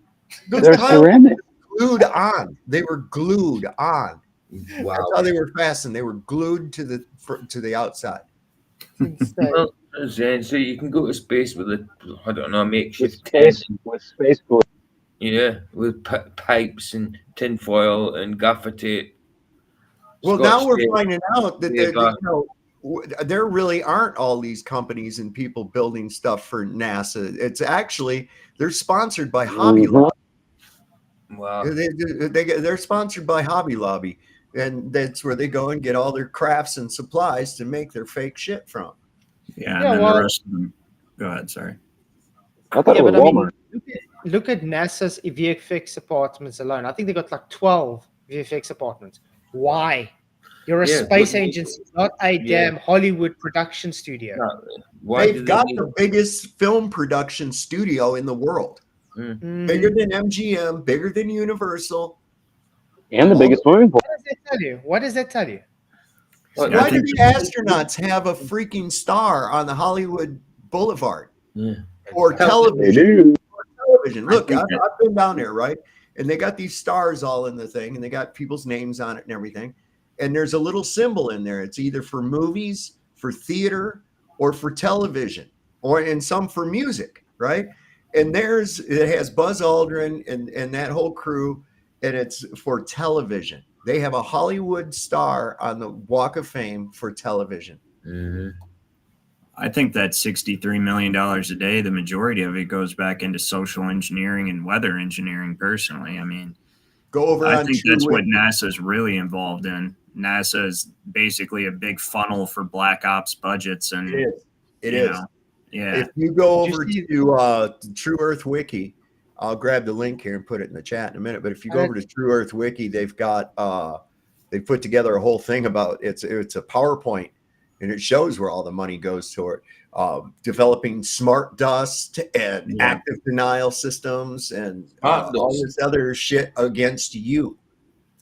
Those tiles were glued on. They were glued on. Wow. That's how they were fastened. They were glued to the outside. Well, so you can go to space with a makeshift with space glue. Yeah, with pipes and tinfoil and gaffer tape. Well, now we're finding out that there really aren't all these companies and people building stuff for NASA. It's actually they're sponsored by Hobby Lobby. Wow. They're sponsored by Hobby Lobby, and that's where they go and get all their crafts and supplies to make their fake shit from. Yeah, and then the rest of them. Go ahead, sorry. I thought it was Walmart. Look at NASA's VFX apartments alone. I think they got like 12 VFX apartments. Why? You're a space agency, not a damn Hollywood production studio. They've got the biggest film production studio in the world. Bigger than MGM, bigger than Universal. And the biggest swimming pool. What does that tell you? Why do the astronauts have a freaking star on the Hollywood Boulevard? Or television? Look, I've been down there, right? And they got these stars all in the thing, and they got people's names on it and everything. And there's a little symbol in there. It's either for movies, for theater, or for television, and some for music, right? And it has Buzz Aldrin and that whole crew, and it's for television. They have a Hollywood star on the Walk of Fame for television. I think that $63 million a day, the majority of it goes back into social engineering and weather engineering. Personally, I mean, I think that's what NASA's really involved in. NASA is basically a big funnel for black ops budgets, and it is. Yeah. If you go over to True Earth Wiki, I'll grab the link here and put it in the chat in a minute. But if you go over to True Earth Wiki, they've got they put together a whole thing about it's a PowerPoint, and it shows where all the money goes toward developing smart dust and active denial systems and all this other shit against you.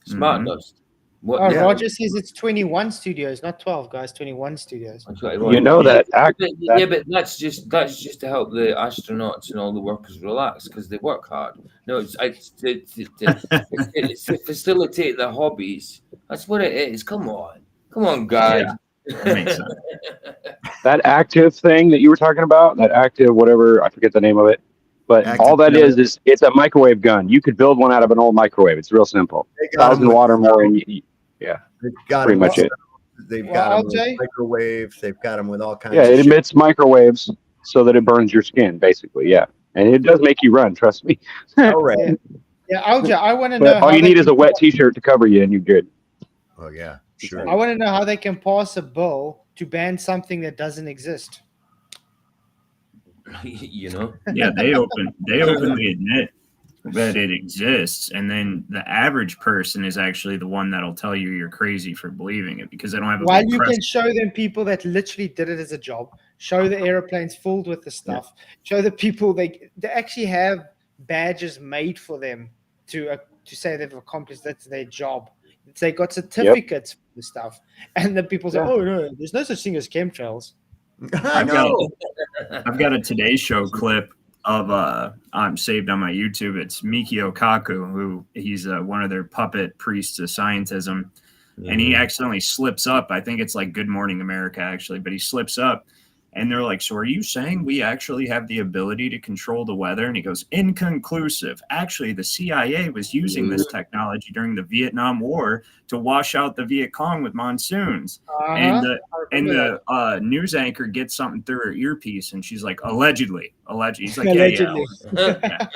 Smart dust. Roger says it's 21 studios, not 12, guys. 21 studios. You know that. But that's just to help the astronauts and all the workers relax because they work hard. No, it's to facilitate their hobbies. That's what it is. Come on, guys. Yeah, that makes sense. That active thing that you were talking about, that active whatever, I forget the name of it. But all that is it's a microwave gun. You could build one out of an old microwave. It's real simple. 1,000 watt or more, and they've got pretty much it. They've got them with microwave. They've got them with all kinds. Yeah, of it emits microwaves so that it burns your skin, basically. Yeah, and it does make you run. Trust me. All right. Yeah, Alja, I want to know. All you need is a wet T-shirt to cover you, and you're good. Oh yeah, sure. I want to know how they can pass a bill to ban something that doesn't exist. Yeah, they openly admit that it exists, and then the average person is actually the one that'll tell you you're crazy for believing it because they don't have a while you can show them people that literally did it as a job, show the airplanes filled with the stuff, show the people they actually have badges made for them to say they've accomplished that's their job. They got certificates for the stuff, and the people say, "Oh no, there's no such thing as chemtrails." I've got a Today Show clip of I'm saved on my YouTube. It's Mikio Kaku, who he's one of their puppet priests of scientism, and he accidentally slips up. I think it's like Good Morning America actually, but he slips up And they're like, so are you saying we actually have the ability to control the weather? And he goes, inconclusive. Actually, the CIA was using this technology during the Vietnam War to wash out the Viet Cong with monsoons. And the news anchor gets something through her earpiece, and she's like, allegedly. He's like, Allegedly. yeah.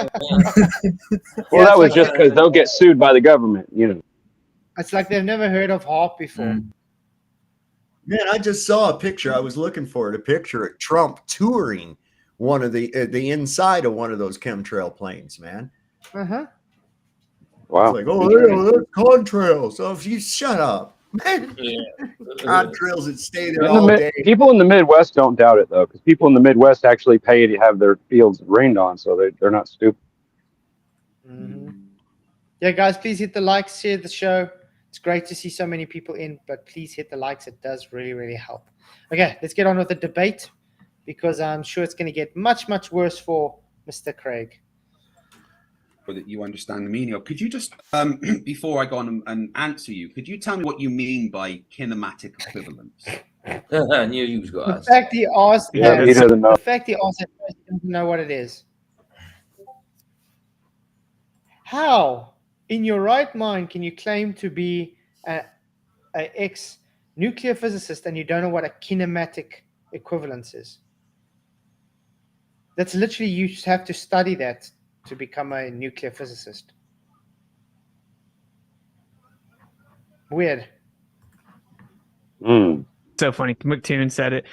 Well, that was just because they'll get sued by the government, you know. It's like they've never heard of HAARP before. Man, I just saw a picture. I was looking for it. A picture of Trump touring one of the inside of one of those chemtrail planes. Man. Uh-huh. Wow. It's like, oh, that's contrails. So if you shut up, man. Contrails that stay there all day. People in the Midwest don't doubt it though, because people in the Midwest actually pay to have their fields rained on, so they're not stupid. Mm-hmm. Yeah, guys, please hit the likes, share the show. It's great to see so many people in, but please hit the likes. It does really, really help. Okay, let's get on with the debate because I'm sure it's going to get much, much worse for Mr. Craig. Or that you understand the meaning of. Could you just, before I go on and answer you, could you tell me what you mean by kinematic equivalence? I knew you was going to ask. The fact he asked that, he doesn't know. The fact he asked that, he doesn't know what it is. How, in your right mind, can you claim to be an ex-nuclear physicist and you don't know what a kinematic equivalence is? That's literally, you just have to study that to become a nuclear physicist. Weird. So funny. McToon said it.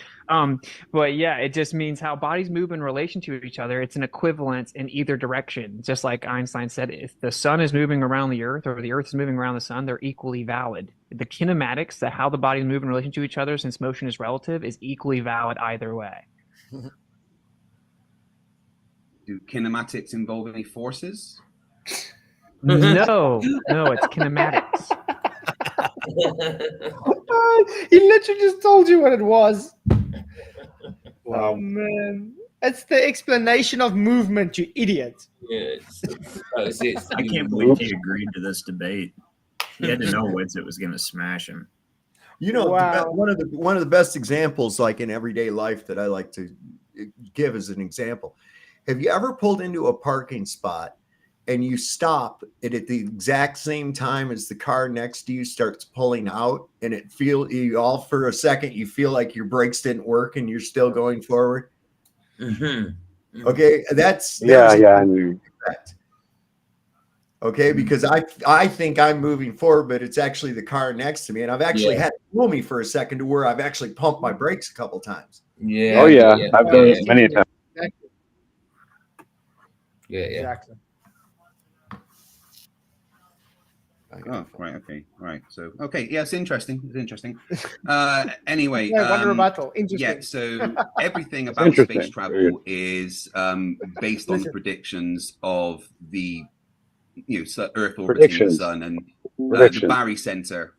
But yeah, it just means how bodies move in relation to each other. It's an equivalence in either direction. Just like Einstein said, if the sun is moving around the earth or the earth is moving around the sun, they're equally valid. The kinematics, that how the bodies move in relation to each other, since motion is relative, is equally valid either way. Do kinematics involve any forces? No, it's kinematics. He literally just told you what it was. Wow. Oh, man. It's the explanation of movement, you idiot. Yes. I can't believe he agreed to this debate. He had to know Witsit was going to smash him. You know, one of the best examples, like in everyday life, that I like to give as an example. Have you ever pulled into a parking spot and you stop it at the exact same time as the car next to you starts pulling out, and you all for a second you feel like your brakes didn't work and you're still going forward? Mm-hmm. Okay, that's yeah. Okay, because I think I'm moving forward, but it's actually the car next to me, and I've actually had it fool me for a second to where I've actually pumped my brakes a couple times. Yeah. Oh yeah, I've done it many times. Yeah. Exactly. Oh, right. Okay. Right. So, okay. Yeah, it's interesting. Anyway. One rebuttal. Interesting. Yeah. So everything about space travel is based on the predictions of the, Earth orbiting the sun and the Barry Center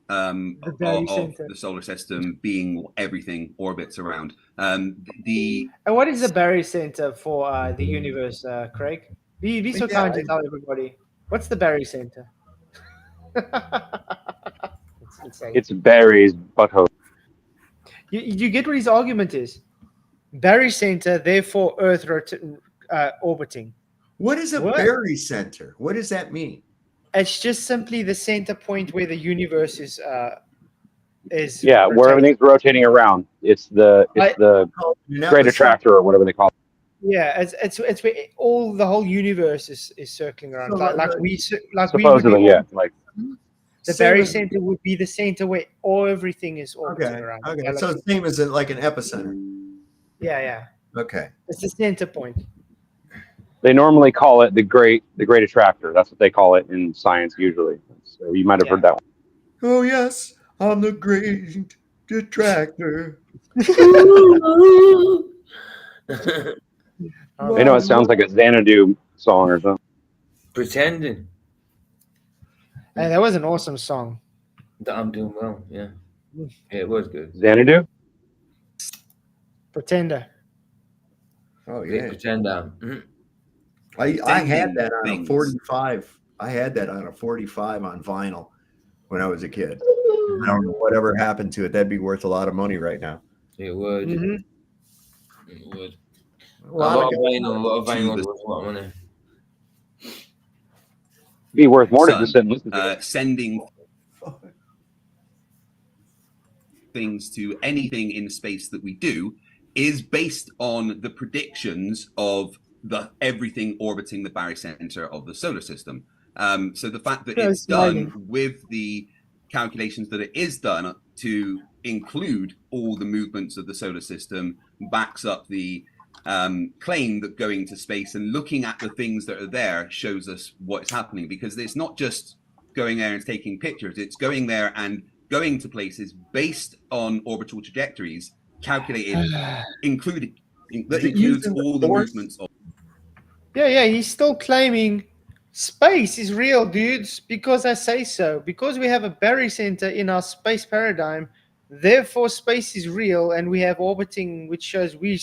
of the solar system being everything orbits around. And what is the Barry Center for the universe, Craig? Be so kind to tell everybody. What's the Barry Center? It's Barry's butthole. You get what his argument is? Barry Center, therefore Earth orbiting. What is a Barry Center? What does that mean? It's just simply the center point where the universe is where everything's rotating around. It's the great attractor or whatever they call it. Yeah, it's where the whole universe is circling around. Supposedly, the Barry Center would be the center where everything is orbiting around. Okay, so the same as like an epicenter. Yeah. Okay. It's the center point. They normally call it the great attractor. That's what they call it in science usually. So you might have heard that one. Oh yes, I'm the great attractor. They know it sounds like a Xanadu song or something. Pretending. Hey, that was an awesome song. I'm doing well, yeah. Yeah, it was good. Xanadu? Pretender. Oh yeah. Pretender. I had that on a 45. I had that on a 45 on vinyl when I was a kid. I don't know whatever happened to it. That'd be worth a lot of money right now. It would. Mm-hmm. It would. A A lot of vinyl to was a lot of money. Be worth more to sun, just sit and listen to it. sending things to anything in space that we do is based on the predictions of everything orbiting the barycenter of the solar system. So the fact that it's done with the calculations that it is done to include all the movements of the solar system backs up the claim that going to space and looking at the things that are there shows us what's happening, because it's not just going there and taking pictures, it's going there and going to places based on orbital trajectories calculated, that includes all the movements of. Yeah, he's still claiming space is real, dudes, because I say so. Because we have a barycenter in our space paradigm, therefore space is real, and we have orbiting, which shows we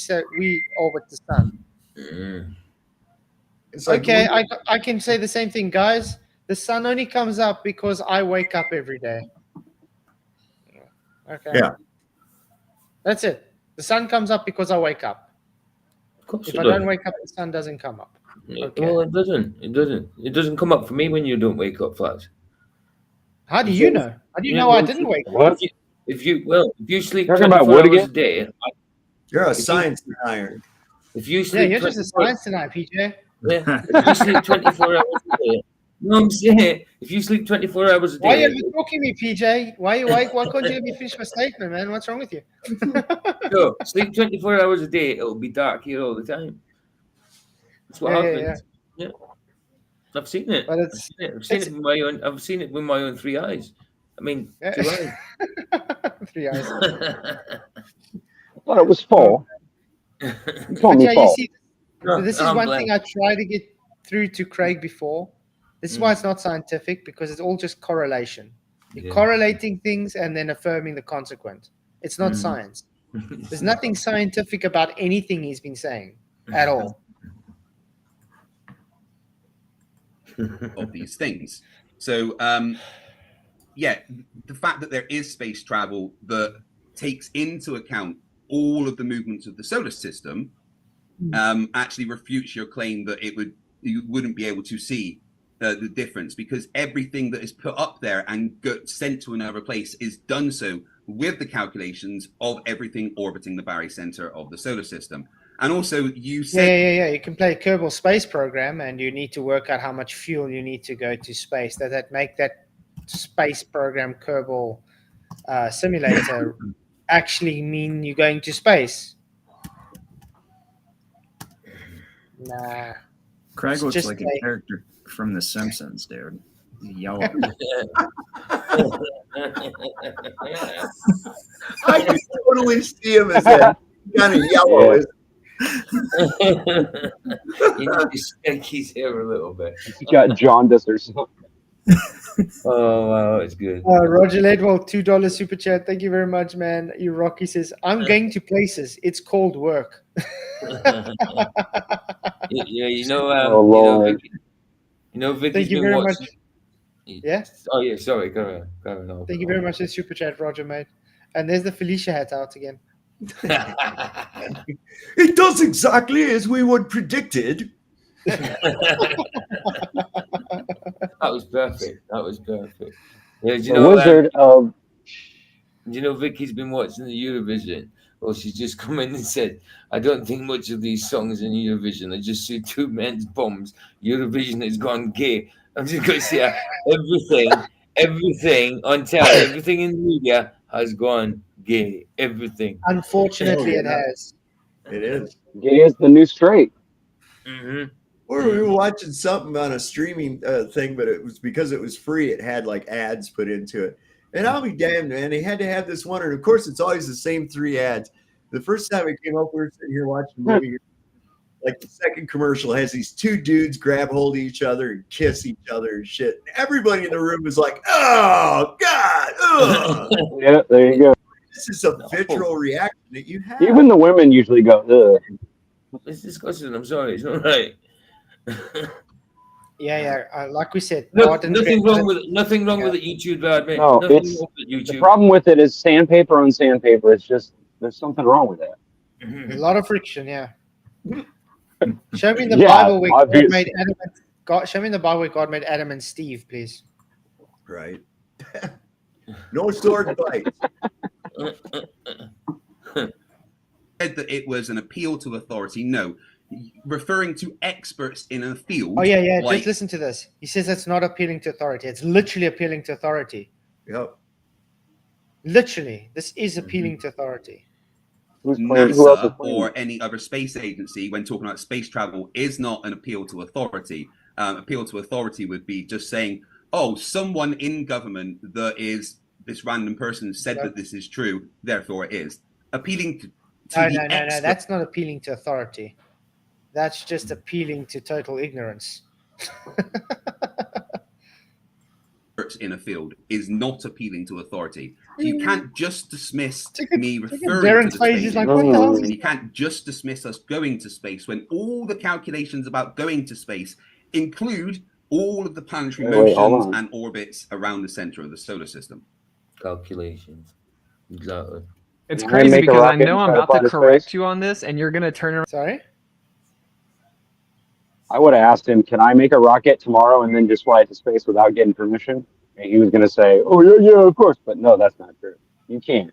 orbit the sun. It's like, okay, I can say the same thing, guys. The sun only comes up because I wake up every day. Okay. Yeah. That's it. The sun comes up because I wake up. If I don't wake up, the sun doesn't come up. Okay. Well, it doesn't. It doesn't come up for me when you don't wake up, Flash. How do you know? How do you know I didn't wake up? If you sleep Talking 24 about what hours again? a day. You're a science denier. If you sleep, you're just a science tonight, PJ. Yeah. If you sleep 24 hours a day. No, I'm saying, if you sleep 24 hours a day. Why are you talking to me, PJ? Why can't you let me finish my statement, man? What's wrong with you? No, sleep 24 hours a day, it'll be dark here all the time. That's what happens. Yeah. I've seen it. But I've seen it with my own. I've seen it with my own 3 eyes. I mean, 2 eyes. 3 eyes. I thought it was full. You told me You full. see, this is one thing I tried to get through to Craig before. This is why it's not scientific, because it's all just correlation. You're correlating things and then affirming the consequent. It's not science. There's nothing scientific about anything he's been saying at all. Of these things. So, the fact that there is space travel that takes into account all of the movements of the solar system actually refutes your claim that you wouldn't be able to see the difference, because everything that is put up there and sent to another place is done so with the calculations of everything orbiting the barycenter of the solar system. And also, you said... Yeah. You can play a Kerbal Space Program, and you need to work out how much fuel you need to go to space. That make that space program Kerbal simulator actually mean you're going to space? Nah. Craig It's looks just like a character from The Simpsons, dude. He's yellow. I can totally see him as that kind of yellow. Yeah. You need to shake his hair a little bit. He got jaundice or something. Oh, wow, it's good. Roger Ledwell, $2 super chat. Thank you very much, man. You rock. He says, I'm going to places. It's called work. Vicky's Thank you been very watching. much. Yeah? Oh, yeah, sorry. Go on. Thank you very much for the super chat, Roger, mate. And there's the Felicia hat out again. It does exactly as we would predicted. That was perfect. Yeah, Wizard of... Do you know Vicky's been watching the Eurovision? Well, she's just come in and said, I don't think much of these songs in Eurovision. I just see two men's bums. Eurovision has gone gay. I'm just going to say everything on telly, everything in the media has gone gay. Everything. Unfortunately, it has. It is. Gay is the new straight. Mm-hmm. Or we were watching something on a streaming thing, but it was because it was free. It had like ads put into it. And I'll be damned, man. They had to have this one. And of course, it's always the same 3 ads. The first time it came up, we were sitting here watching the movie. Like the second commercial has these 2 dudes grab hold of each other and kiss each other and shit. And everybody in the room is like, oh, God. Ugh. Yeah, there you go. This is a visceral reaction that you have. Even the women usually go, ugh. It's disgusting. I'm sorry. It's not right. Like we said, nothing wrong with the YouTube ad, mate. No, the problem with it is sandpaper on sandpaper. It's just There's something wrong with that. A lot of friction, yeah. Show me the Yeah, Bible where God obvious. made Adam. Show me the Bible where God made Adam and Steve, please. Right. No sword fight. Said that it was an appeal to authority. No, referring to experts in a field. Oh yeah, yeah. like- Just listen to this. He says it's not appealing to authority. It's literally appealing to authority. Yep. Literally, this is appealing to authority. Who else is NASA playing? or any other space agency, when talking about space travel, is not an appeal to authority. Appeal to authority would be just saying, oh, someone in government that is this random person said that this is true, therefore it is. Appealing to No, the no, no, no. expert That's not appealing to authority. That's just appealing to total ignorance. in a field is not appealing to authority. You can't just dismiss me referring to Darren's the face space is like, what the hell? and you can't just dismiss us going to space when all the calculations about going to space include all of the planetary motions and orbits around the center of the solar system. Calculations. Exactly. It's Can I crazy make a because I rocket know and I'm try to about fly to to correct space? you on this, and you're gonna turn around. Sorry? I would have asked him, can I make a rocket tomorrow and then just fly it to space without getting permission? And he was going to say, oh, yeah, of course. But no, that's not true. You can't.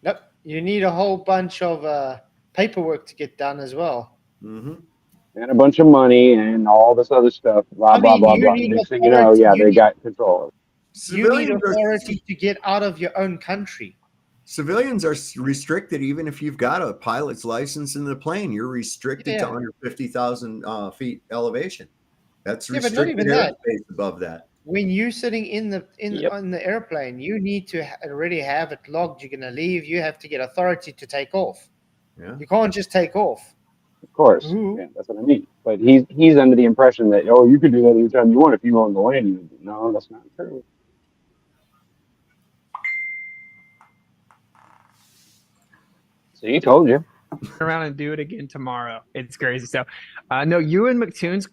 Nope. You need a whole bunch of paperwork to get done as well. Mm-hmm. And a bunch of money and all this other stuff, blah, I blah, mean, blah, you blah. need Next thing you know, authority. yeah, You they need- got control. You need authority to get out of your own country. Civilians are restricted even if you've got a pilot's license in the plane. You're restricted to Yeah. under 50,000 feet elevation. That's Yeah, but not restricted even that. airspace above that. When you're sitting in the Yep. on the airplane, you need to already have it logged. You're going to leave. You have to get authority to take off. Yeah. You can't just take off. Of course. Ooh. Yeah, that's what I mean. But he's under the impression that, oh, you can do that anytime you want if you own the land. No, that's not true. So he told you. around and do it again tomorrow. It's crazy. So, no, you and McToon's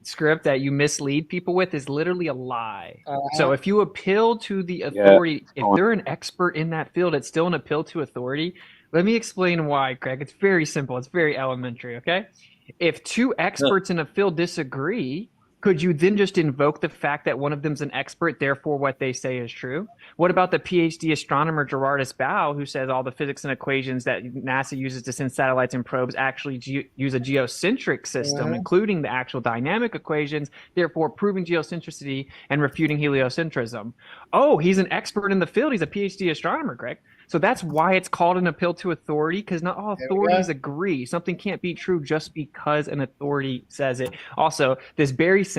script that you mislead people with is literally a lie. So if you appeal to the authority, if they're an expert in that field, it's still an appeal to authority. Let me explain why, Craig. It's very simple. It's very elementary, okay? If two experts in a field disagree, could you then just invoke the fact that one of them's an expert, therefore what they say is true? What about the PhD astronomer Gerardus Bow, who says all the physics and equations that NASA uses to send satellites and probes actually use a geocentric system, including the actual dynamic equations, therefore proving geocentricity and refuting heliocentrism? Oh, he's an expert in the field. He's a PhD astronomer, Greg. So that's why it's called an appeal to authority, because not all authorities agree. Something can't be true just because an authority says it. Also, this barycentric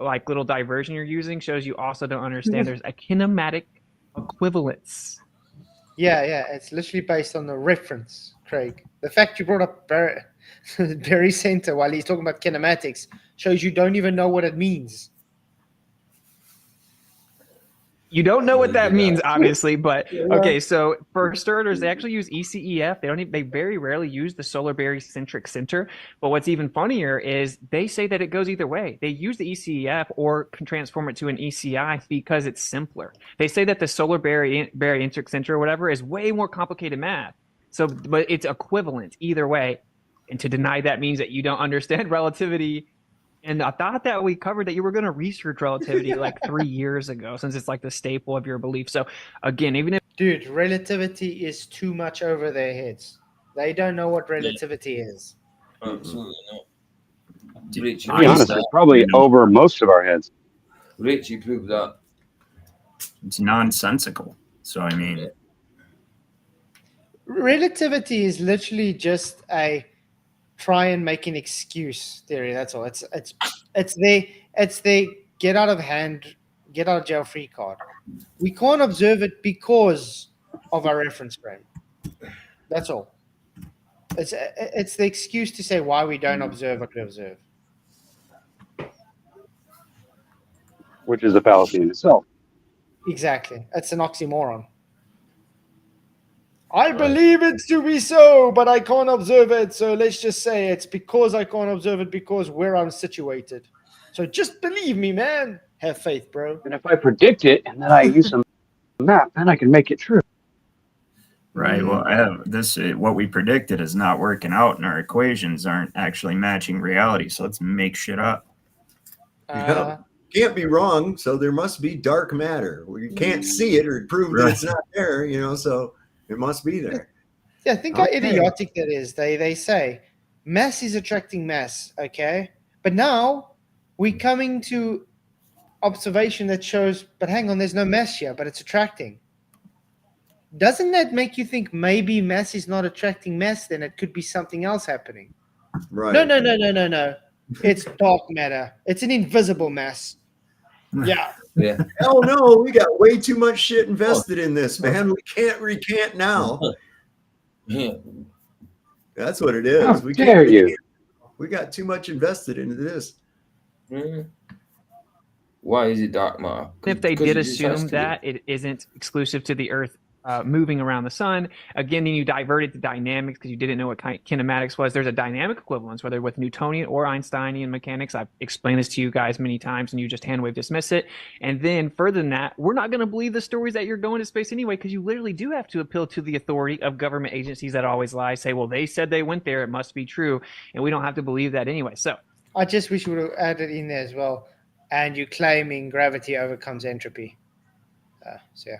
like little diversion you're using shows you also don't understand there's a kinematic equivalence. Yeah, yeah. It's literally based on the reference, Craig. The fact you brought up barycenter while he's talking about kinematics shows you don't even know what it means. You don't know what that means, obviously, but okay. So for starters, they actually use ECEF. They very rarely use the solar barycentric center. But what's even funnier is they say that it goes either way. They use the ECEF or can transform it to an ECI because it's simpler. They say that the solar barycentric center or whatever is way more complicated math. So, but it's equivalent either way. And to deny that means that you don't understand relativity. And I thought that we covered that you were going to research relativity like 3 years ago, since it's like the staple of your belief. So again, even if Dude, relativity is too much over their heads. They don't know what relativity is. Absolutely not. Rich, To be honest, it's probably over most of our heads. Rich, you proved that. It's nonsensical. So I mean, Relativity is literally just a try and make an excuse theory. That's all. It's the get out of hand, get out of jail free card. We can't observe it because of our reference frame. That's all. It's the excuse to say why we don't observe what we observe. Which is a fallacy in itself. Exactly. It's an oxymoron. I believe it to be so, but I can't observe it. So let's just say it's because I can't observe it because where I'm situated. So just believe me, man. Have faith, bro. And if I predict it and then I use some math, then I can make it true. Right. Well, what we predicted is not working out, and our equations aren't actually matching reality. So let's make shit up. Can't be wrong. So there must be dark matter. We can't see it or prove that it's not there. So it must be there. Yeah, think how idiotic that is. They say mass is attracting mass, okay? But now we're coming to observation that shows, but hang on, there's no mass here, but it's attracting. Doesn't that make you think maybe mass is not attracting mass? Then it could be something else happening. Right. No. It's dark matter. It's an invisible mass. Yeah. Hell no, we got way too much shit invested in this, man. We can't recant now. That's what it is. How dare you? We got too much invested into this. Why is it dark matter? If they did assume that it isn't exclusive to the Earth moving around the sun, again, then you diverted to dynamics because you didn't know what kinematics was. There's a dynamic equivalence, whether with Newtonian or Einsteinian mechanics. I've explained this to you guys many times, and you just hand-wave dismiss it. And then further than that, we're not going to believe the stories that you're going to space anyway, because you literally do have to appeal to the authority of government agencies that always lie, say, well, they said they went there, it must be true, and we don't have to believe that anyway. So I just wish we would have added in there as well. And you're claiming gravity overcomes entropy. So yeah.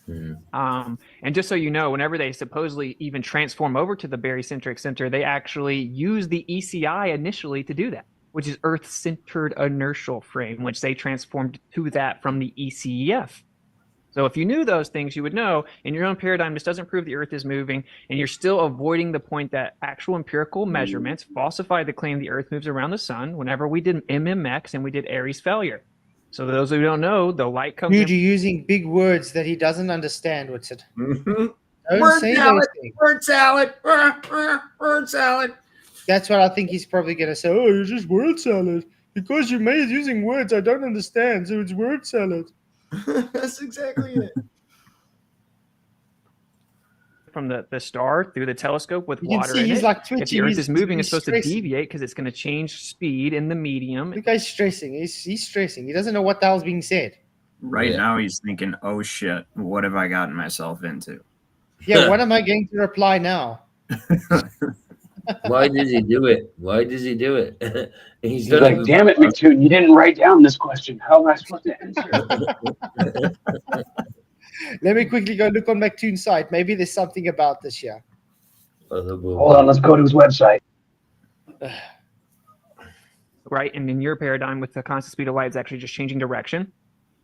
And just so you know, whenever they supposedly even transform over to the barycentric center, they actually use the ECI initially to do that, which is Earth-centered inertial frame, which they transformed to that from the ECEF. So if you knew those things, you would know in your own paradigm, this doesn't prove the Earth is moving, and you're still avoiding the point that actual empirical measurements falsify the claim the Earth moves around the sun whenever we did MMX and we did Aries failure. So those who don't know, the light comes Dude, you're using big words that he doesn't understand, Witsit. Word salad. Word salad. That's what I think he's probably going to say. Oh, you're just word salad. Because you're using words I don't understand, so it's word salad. That's exactly it. from the star through the telescope with You can water see in he's it. like If twitching. the Earth He's- is moving, he's it's supposed stressing. to deviate because it's going to change speed in the medium. The guy's stressing. He's stressing. He doesn't know what the hell's being said. Right now, he's thinking, "Oh shit, what have I gotten myself into?" Yeah, what am I going to reply now? Why does he do it? Why does he do it? He's like, damn it, McToon, you didn't write down this question. How am I supposed to answer? Let me quickly go look on McToon's site. Maybe there's something about this here. Hold on, let's go to his website. Right, and in your paradigm with the constant speed of light, it's actually just changing direction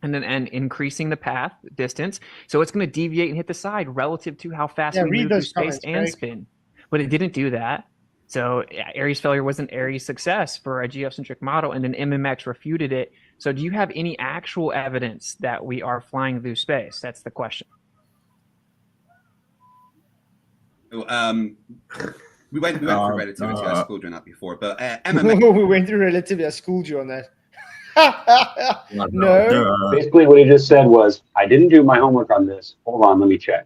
and then increasing the path distance. So it's going to deviate and hit the side relative to how fast Yeah, we read move through those space comments, and Craig. spin. But it didn't do that. So Aries failure was an Aries success for a geocentric model, and then MMX refuted it. So do you have any actual evidence that we are flying through space? That's the question. We went through relativity. I schooled you on that before, but MMA. We went through relativity. I schooled you on that. No. Basically, what he just said was, I didn't do my homework on this. Hold on, let me check.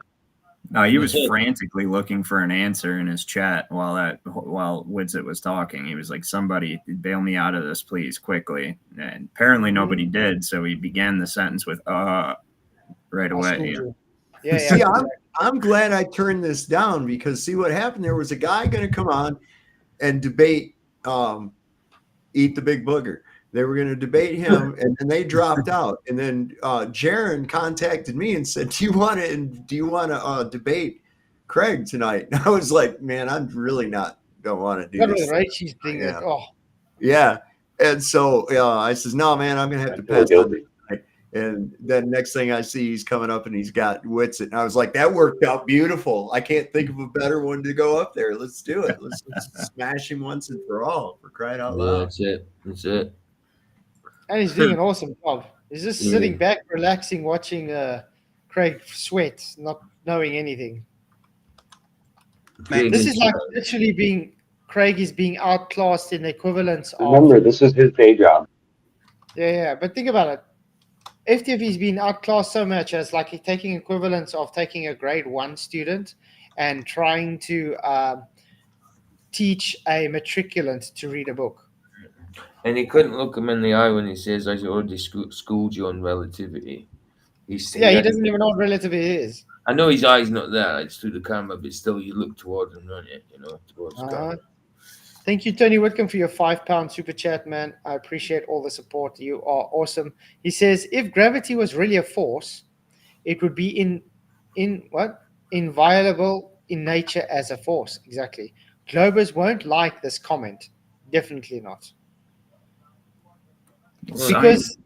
No, he was frantically looking for an answer in his chat while Witsit was talking. He was like, "Somebody bail me out of this, please, quickly." And apparently nobody did, so he began the sentence with right away. Yeah. See, I'm glad I turned this down because see what happened. There was a guy going to come on and debate Eat the Big Booger. They were going to debate him, and then they dropped out. And then Jaron contacted me and said, "Do you want to debate Craig tonight?" And I was like, "Man, I'm really don't want to do What this." a racist thing. Yeah. Oh. Yeah, and so I says, "No, man, I'm going to have to pass on it." And then next thing I see, he's coming up and he's got Witsit. And I was like, that worked out beautiful. I can't think of a better one to go up there. Let's do it. Let's smash him once and for all, for crying out loud. That's it. That's it. And he's doing an awesome job. He's just sitting back, relaxing, watching Craig sweat, not knowing anything. Man, This is like literally Craig is being outclassed in the equivalence of. Remember, this is his day job. Yeah. But think about it. FTFE is being outclassed so much as like he's taking equivalence of taking a grade 1 student and trying to teach a matriculant to read a book. And he couldn't look him in the eye when he says, "I already schooled you on relativity." He doesn't even know what relativity is. I know his eyes not there, like through the camera, but still, you look towards him, don't you? You know, towards the camera. Thank you, Tony Whitcomb, for your £5 super chat, man. I appreciate all the support. You are awesome. He says, if gravity was really a force, it would be inviolable in nature as a force. Exactly. Globers won't like this comment. Definitely not. Because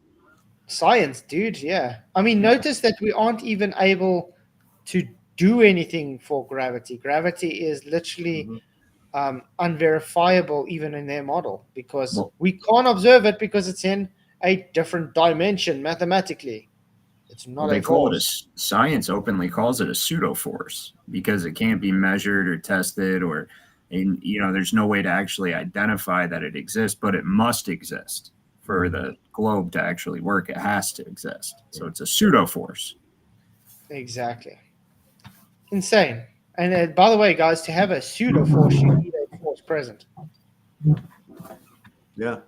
science, dude. Yeah. I mean, notice that we aren't even able to do anything for gravity. Gravity is literally unverifiable even in their model, because we can't observe it because it's in a different dimension mathematically. It's not they a call force. it science openly calls it a pseudo force because it can't be measured or tested, or there's no way to actually identify that it exists, but it must exist for the globe to actually work. It has to exist. So it's a pseudo force. Exactly. Insane. And by the way, guys, to have a pseudo force, you need a force present. Yeah.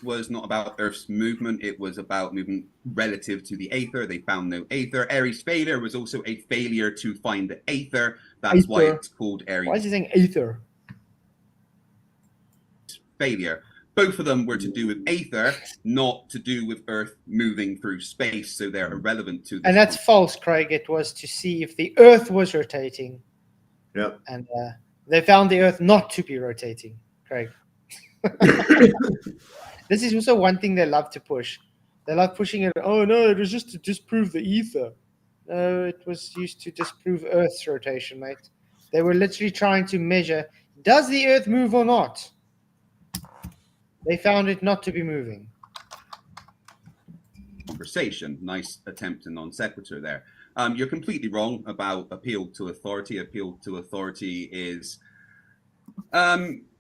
Was not about Earth's movement. It was about movement relative to the aether. They found no aether. Airy's failure was also a failure to find the aether. That's why it's called Airy. Why is he saying aether? Failure. Both of them were to do with aether, not to do with Earth moving through space. So they're irrelevant to this. And that's false, Craig. It was to see if the Earth was rotating. Yep. And they found the Earth not to be rotating, Craig. This is also one thing they love to push. They love pushing it. Oh, no, it was just to disprove the ether. No, it was used to disprove Earth's rotation, mate. They were literally trying to measure, does the Earth move or not? They found it not to be moving. Conversation. Nice attempt to non sequitur there. You're completely wrong about appeal to authority. Appeal to authority is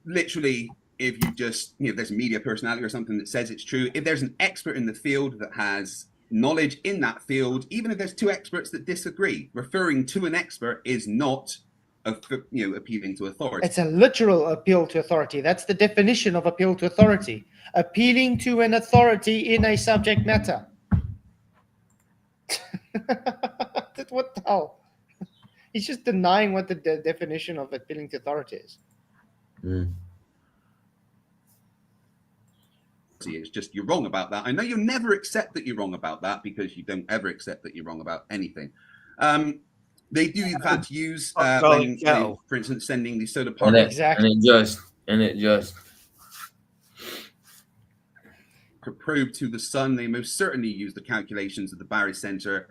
literally, if you just, there's a media personality or something that says it's true, if there's an expert in the field that has knowledge in that field, even if there's two experts that disagree, referring to an expert is not, appealing to authority. It's a literal appeal to authority. That's the definition of appeal to authority. Appealing to an authority in a subject matter. What the hell? He's just denying what the definition of appealing to authority is. It's just, you're wrong about that. I know you'll never accept that you're wrong about that, because you don't ever accept that you're wrong about anything. They do in fact use when they, for instance, sending the solar particles and it just probe to the sun. They most certainly use the calculations of the barycenter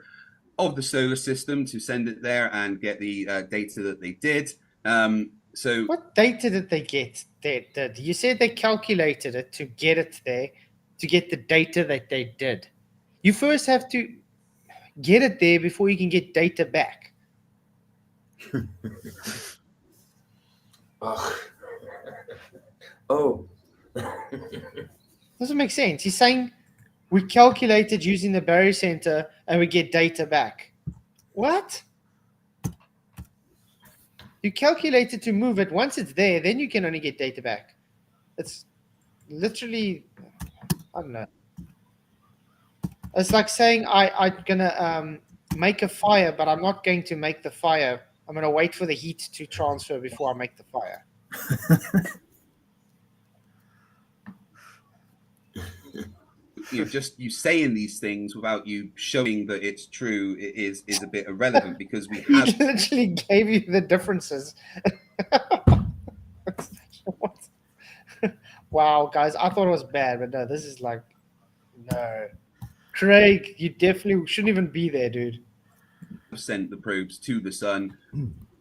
of the solar system to send it there and get the data that they did. So what data did they get? You said they calculated it to get it there, to get the data that they did. You first have to get it there before you can get data back. Doesn't make sense. He's saying we calculated using the barycenter and we get data back. What? You calculated to move it. Once it's there, then you can only get data back. It's literally, I don't know. It's like saying I'm going to make a fire, but I'm not going to make the fire. I'm going to wait for the heat to transfer before I make the fire. You saying these things without you showing that it's true is a bit irrelevant, because we have He literally gave you the differences. Wow, guys, I thought it was bad, but no, this is like, no. Craig, you definitely shouldn't even be there, dude. Sent the probes to the sun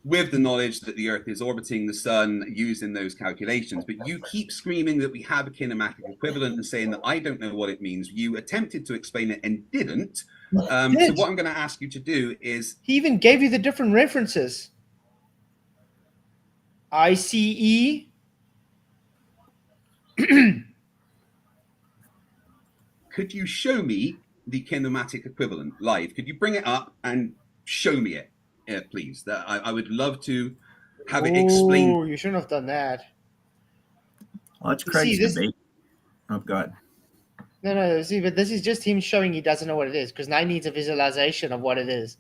with the knowledge that the Earth is orbiting the sun using those calculations. But you keep screaming that we have a kinematic equivalent and saying that I don't know what it means. You attempted to explain it and didn't. So what I'm going to ask you to do is... He even gave you the different references. ICE. Could you show me the kinematic equivalent live? Could you bring it up and show me it, please? I would love to have it explained. Oh, you shouldn't have done that. Well, that's Craig's debate. Oh, God. No. See, but this is just him showing he doesn't know what it is, because now he needs a visualization of what it is.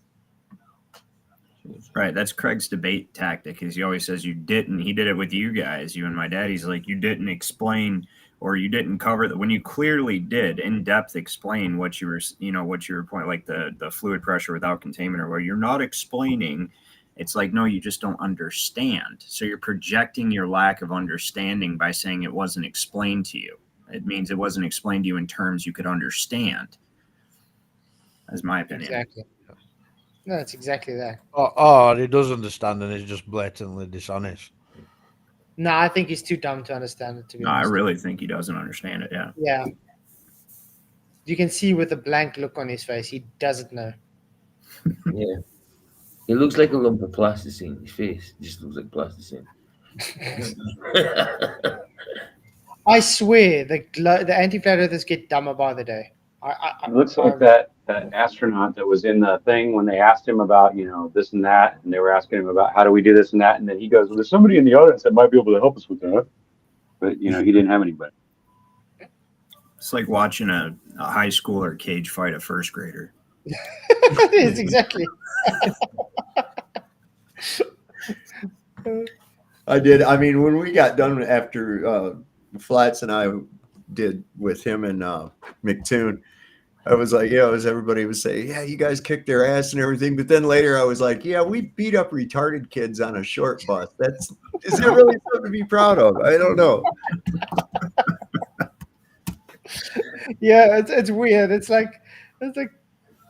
Right. That's Craig's debate tactic. Is he always says you didn't. He did it with you guys, you and my dad. He's like, you didn't explain, or you didn't cover that when you clearly did in depth explain what you were, what you were pointing, like the fluid pressure without containment, or where you're not explaining. It's like, no, you just don't understand. So you're projecting your lack of understanding by saying it wasn't explained to you. It means it wasn't explained to you in terms you could understand. That's my opinion. Exactly. No, it's exactly that. Oh, he does understand and he's just blatantly dishonest. No, I think he's too dumb to understand it, to be No, I honest. really think he doesn't understand it, yeah. Yeah. You can see with the blank look on his face, he doesn't know. Yeah. It looks like a lump of plasticine. His face just looks like plasticine. I swear, the anti-flat earthers get dumber by the day. It looks like that astronaut that was in the thing when they asked him about, this and that, and they were asking him about how do we do this and that, and then he goes, well, there's somebody in the audience that might be able to help us with that. But, he didn't have anybody. It's like watching a high schooler cage fight a first grader. It is, exactly. I did. I mean, when we got done after Flats and I did with him and McToon, I was like, everybody was saying, yeah, you guys kicked their ass and everything. But then later I was like, yeah, we beat up retarded kids on a short bus. Is that really something to be proud of? I don't know. Yeah, it's weird. It's like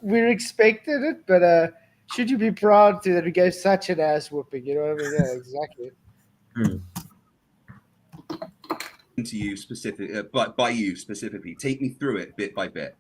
we expected it, but should you be proud that we gave such an ass whooping? You know what I mean? Yeah, exactly. To you specific, but by you specifically, take me through it bit by bit.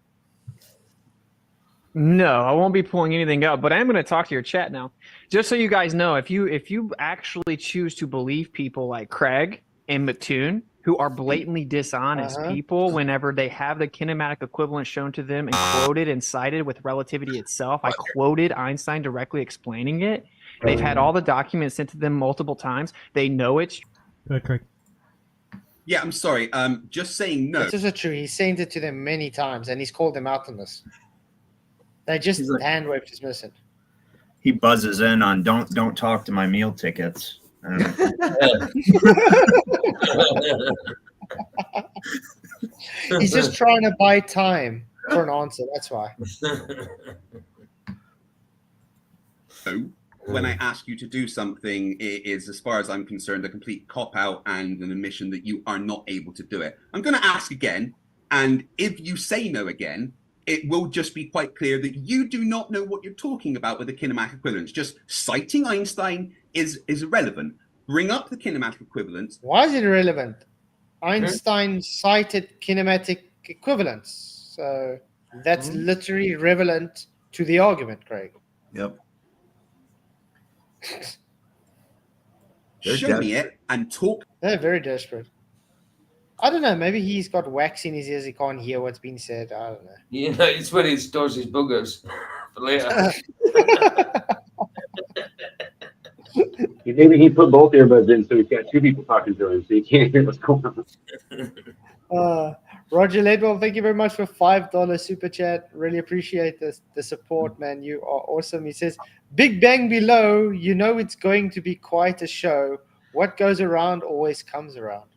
No, I won't be pulling anything up, but I am going to talk to your chat now. Just so you guys know, if you actually choose to believe people like Craig and McToon, who are blatantly dishonest people whenever they have the kinematic equivalent shown to them and quoted and cited with relativity itself. I quoted Einstein directly explaining it. They've had all the documents sent to them multiple times. They know it's... Go ahead, Craig. Yeah, I'm sorry. Just saying no. This is true. He sent it to them many times, and he's called them out on this. They just hand wave dismiss it. He buzzes in on don't talk to my meal tickets. He's just trying to buy time for an answer. That's why. So when I ask you to do something, it is, as far as I'm concerned, a complete cop-out and an admission that you are not able to do it. I'm going to ask again, and if you say no again, it will just be quite clear that you do not know what you're talking about with the kinematic equivalence. Just citing Einstein is irrelevant. Bring up the kinematic equivalence. Why is it irrelevant? Einstein cited kinematic equivalence. So that's literally relevant to the argument, Craig. Yep. Show me it and talk. They're very desperate. I don't know. Maybe he's got wax in his ears. He can't hear what's being said. I don't know. Yeah, it's when he stores his boogers for later. Maybe he put both earbuds in so he's got two people talking to him so he can't hear what's going on. Roger Ledwell, thank you very much for $5 super chat. Really appreciate the support, man. You are awesome. He says, Big Bang below, you know it's going to be quite a show. What goes around always comes around.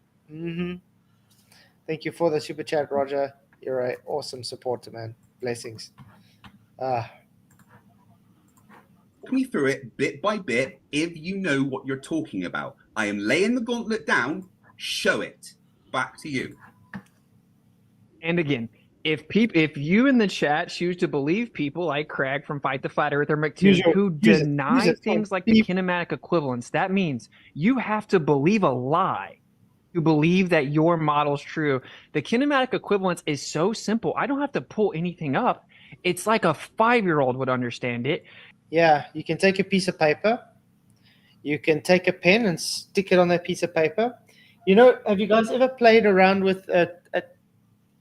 Thank you for the super chat, Roger. You're an awesome supporter, man. Blessings. Walk me through it bit by bit if you know what you're talking about. I am laying the gauntlet down. Show it. Back to you. And again, if you in the chat choose to believe people like Craig from Fight the Flat Earth or McToon who deny things like the kinematic equivalence, that means you have to believe a lie to believe that your model's true. The kinematic equivalence is so simple. I don't have to pull anything up. It's like a 5-year-old would understand it. Yeah, you can take a piece of paper. You can take a pen and stick it on that piece of paper. You know, have you guys ever played around with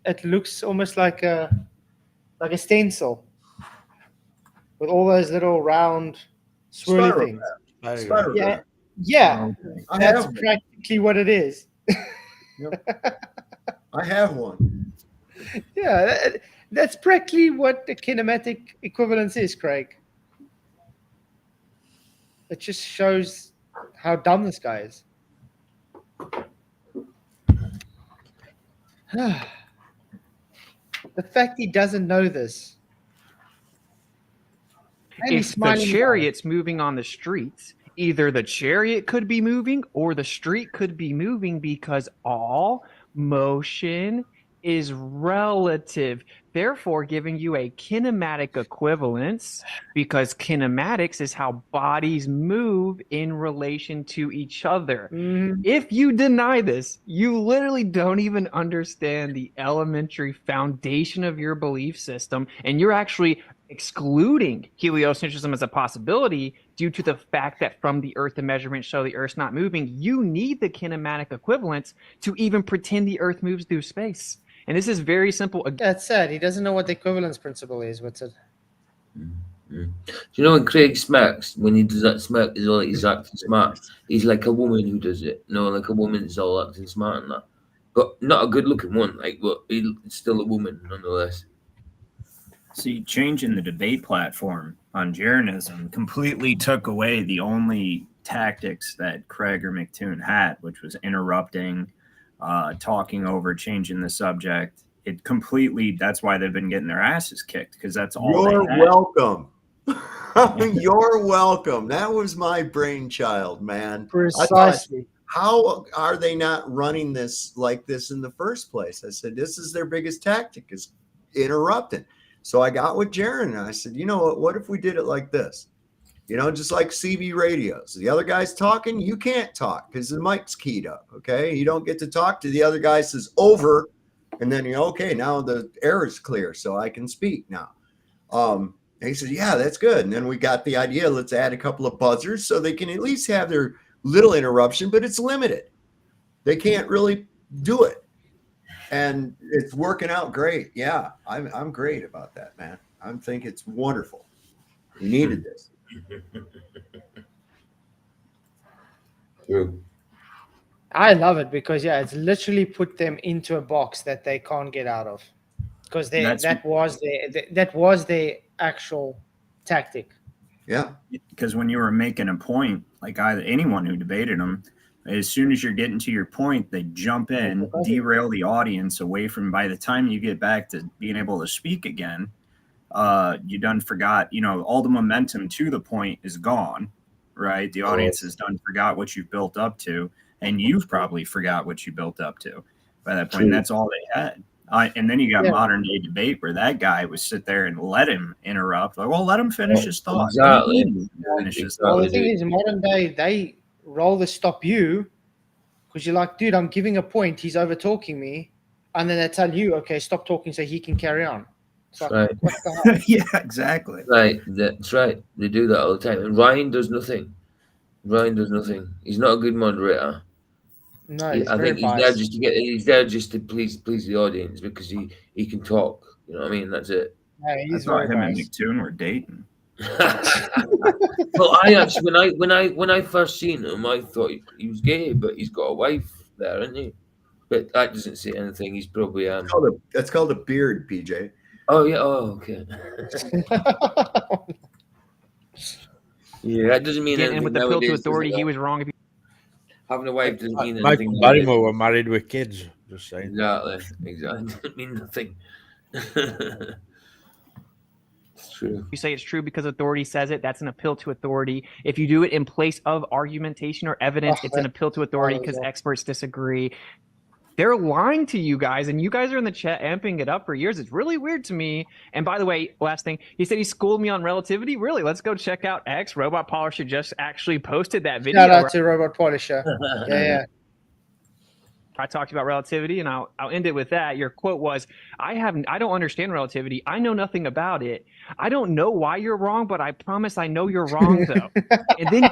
it looks almost like a stencil with all those little round swirly things. Yeah. That's practically what it is. I have one. Yeah, that's practically what the kinematic equivalence is, Craig. It just shows how dumb this guy is. The fact he doesn't know this. And he's If the smiling about it. chariot's moving on the streets, either the chariot could be moving or the street could be moving because all motion is relative, therefore giving you a kinematic equivalence, because kinematics is how bodies move in relation to each other. If you deny this, you literally don't even understand the elementary foundation of your belief system, and you're actually excluding heliocentrism as a possibility due to the fact that from the Earth, the measurements show the Earth's not moving. You need the kinematic equivalence to even pretend the Earth moves through space. And this is very simple. That's sad. He doesn't know what the equivalence principle is. What's it? Do you know when Craig smirks, when he does that smirk, he's all like he's acting smart. He's like a woman who does it. No, like a woman is all acting smart and that. But not a good looking one, like, but he's still a woman nonetheless. See, changing the debate platform on Jeranism completely took away the only tactics that Craig or McToon had, which was interrupting, talking over, changing the subject. It completely, that's why they've been getting their asses kicked, because that's all You're they had. welcome. You're welcome. That was my brainchild, man. Precisely. How are they not running this like this in the first place? I said, this is their biggest tactic, is interrupting. So I got with Jaron and I said, you know what if we did it like this? You know, just like CB radios. The other guy's talking, you can't talk because the mic's keyed up, okay? You don't get to talk to the other guy, says over, and then you're okay, now the air is clear, so I can speak now. And he said, yeah, that's good. And then we got the idea, let's add a couple of buzzers so they can at least have their little interruption, but it's limited. They can't really do it. And it's working out great. Yeah, I'm great about that, man. I think it's wonderful. We needed this. True. I love it because it's literally put them into a box that they can't get out of, because that was their actual tactic. Yeah, because when you were making a point, like anyone who debated them, as soon as you're getting to your point, they jump in, derail the audience away from. By the time you get back to being able to speak again, you done forgot. You know, all the momentum to the point is gone, right? The audience has done forgot what you've built up to, and you've probably forgot what you built up to by that point. That's all they had. And then you got modern day debate where that guy would sit there and let him interrupt. Like, well, let him finish his thought. Exactly. Well, the thing is, modern day, they rather stop you because you're like, dude, I'm giving a point. He's over talking me. And then they tell you, okay, stop talking so he can carry on. It's like, right. What the hell? Yeah, exactly. Right. That's right. They do that all the time. And Ryan does nothing. He's not a good moderator. No, I think he's there just to please the audience because he can talk. You know what I mean? That's it. No, I thought him and McToon were dating. Well, I actually when I first seen him, I thought he was gay, but he's got a wife there, isn't he? But that doesn't say anything. He's probably That's called a beard, PJ. Oh yeah. Oh okay. Yeah, that doesn't mean anything. And with the appeal to authority, he was wrong. If having a wife doesn't mean anything. Michael Barrymore were married with kids. Just saying. Exactly. Doesn't mean nothing. It's true. You say it's true because authority says it. That's an appeal to authority. If you do it in place of argumentation or evidence, it's an appeal to authority because experts disagree. They're lying to you guys, and you guys are in the chat amping it up for years. It's really weird to me. And by the way, last thing, he said he schooled me on relativity. Really? Let's go check out X. Robot Polisher just actually posted that video. Shout out to Robot Polisher. Yeah. I talked about relativity, and I'll end it with that. Your quote was, I don't understand relativity. I know nothing about it. I don't know why you're wrong, but I promise I know you're wrong, though. And then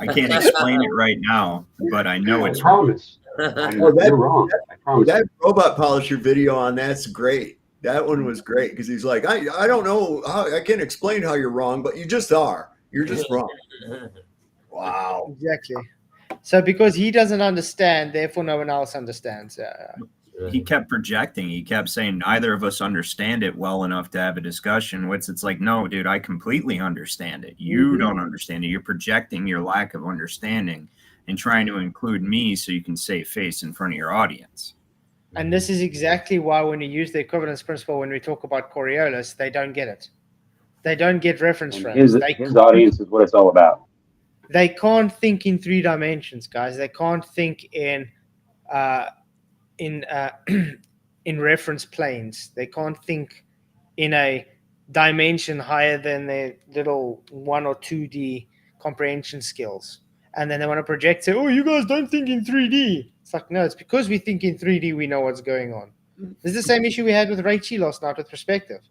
I can't explain it right now, but I know it's promise. You're wrong. I promise. That Robot Polisher video on that's great. That one was great because he's like, I don't know how I can't explain how you're wrong, but you just are. You're just wrong. Wow. Exactly. So because he doesn't understand, therefore no one else understands. He kept projecting. He kept saying neither of us understand it well enough to have a discussion. It's like, no, dude, I completely understand it. You don't understand it. You're projecting your lack of understanding and trying to include me so you can save face in front of your audience. And this is exactly why when you use the equivalence principle, when we talk about Coriolis, they don't get it. They don't get reference frames. His audience is what it's all about. They can't think in 3 dimensions, guys. They can't think in reference planes. They can't think in a dimension higher than their little 1 or 2D comprehension skills. And then they want to project, say, oh, you guys don't think in 3D. It's like, no, it's because we think in 3D, we know what's going on. This is the same issue we had with Raichi last night with perspective.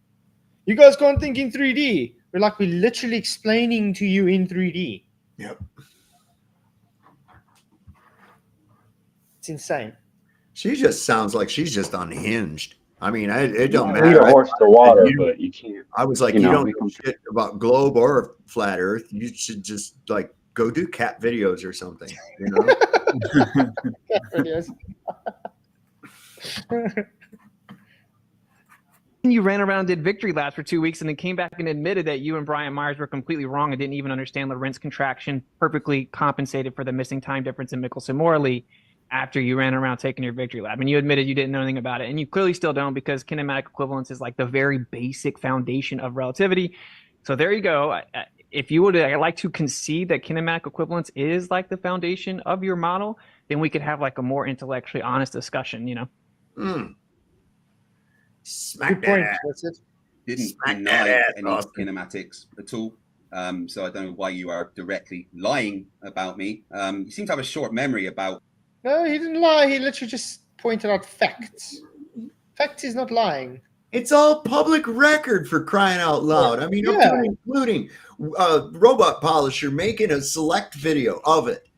You guys can't think in 3D. We're literally explaining to you in 3D. Yep. It's insane. She just sounds like she's just unhinged. I mean, it don't Lead matter. a horse to water, but you can't. I was like, you don't know shit about globe or flat Earth. You should just like go do cat videos or something. You know. Cat videos. You ran around, did victory laps for 2 weeks, and then came back and admitted that you and Brian Myers were completely wrong and didn't even understand Lorentz contraction perfectly compensated for the missing time difference in Michelson-Morley after you ran around taking your victory lap. And you admitted you didn't know anything about it. And you clearly still don't, because kinematic equivalence is like the very basic foundation of relativity. So there you go. If you would like to concede that kinematic equivalence is like the foundation of your model, then we could have like a more intellectually honest discussion, you know? Smack Good point. that. That's it. Didn't Smack deny that ass, any Austin. kinematics at all. So I don't know why you are directly lying about me. You seem to have a short memory about. No, he didn't lie. He literally just pointed out facts. Facts is not lying. It's all public record, for crying out loud. I mean, up to and including Robot Polisher making a select video of it,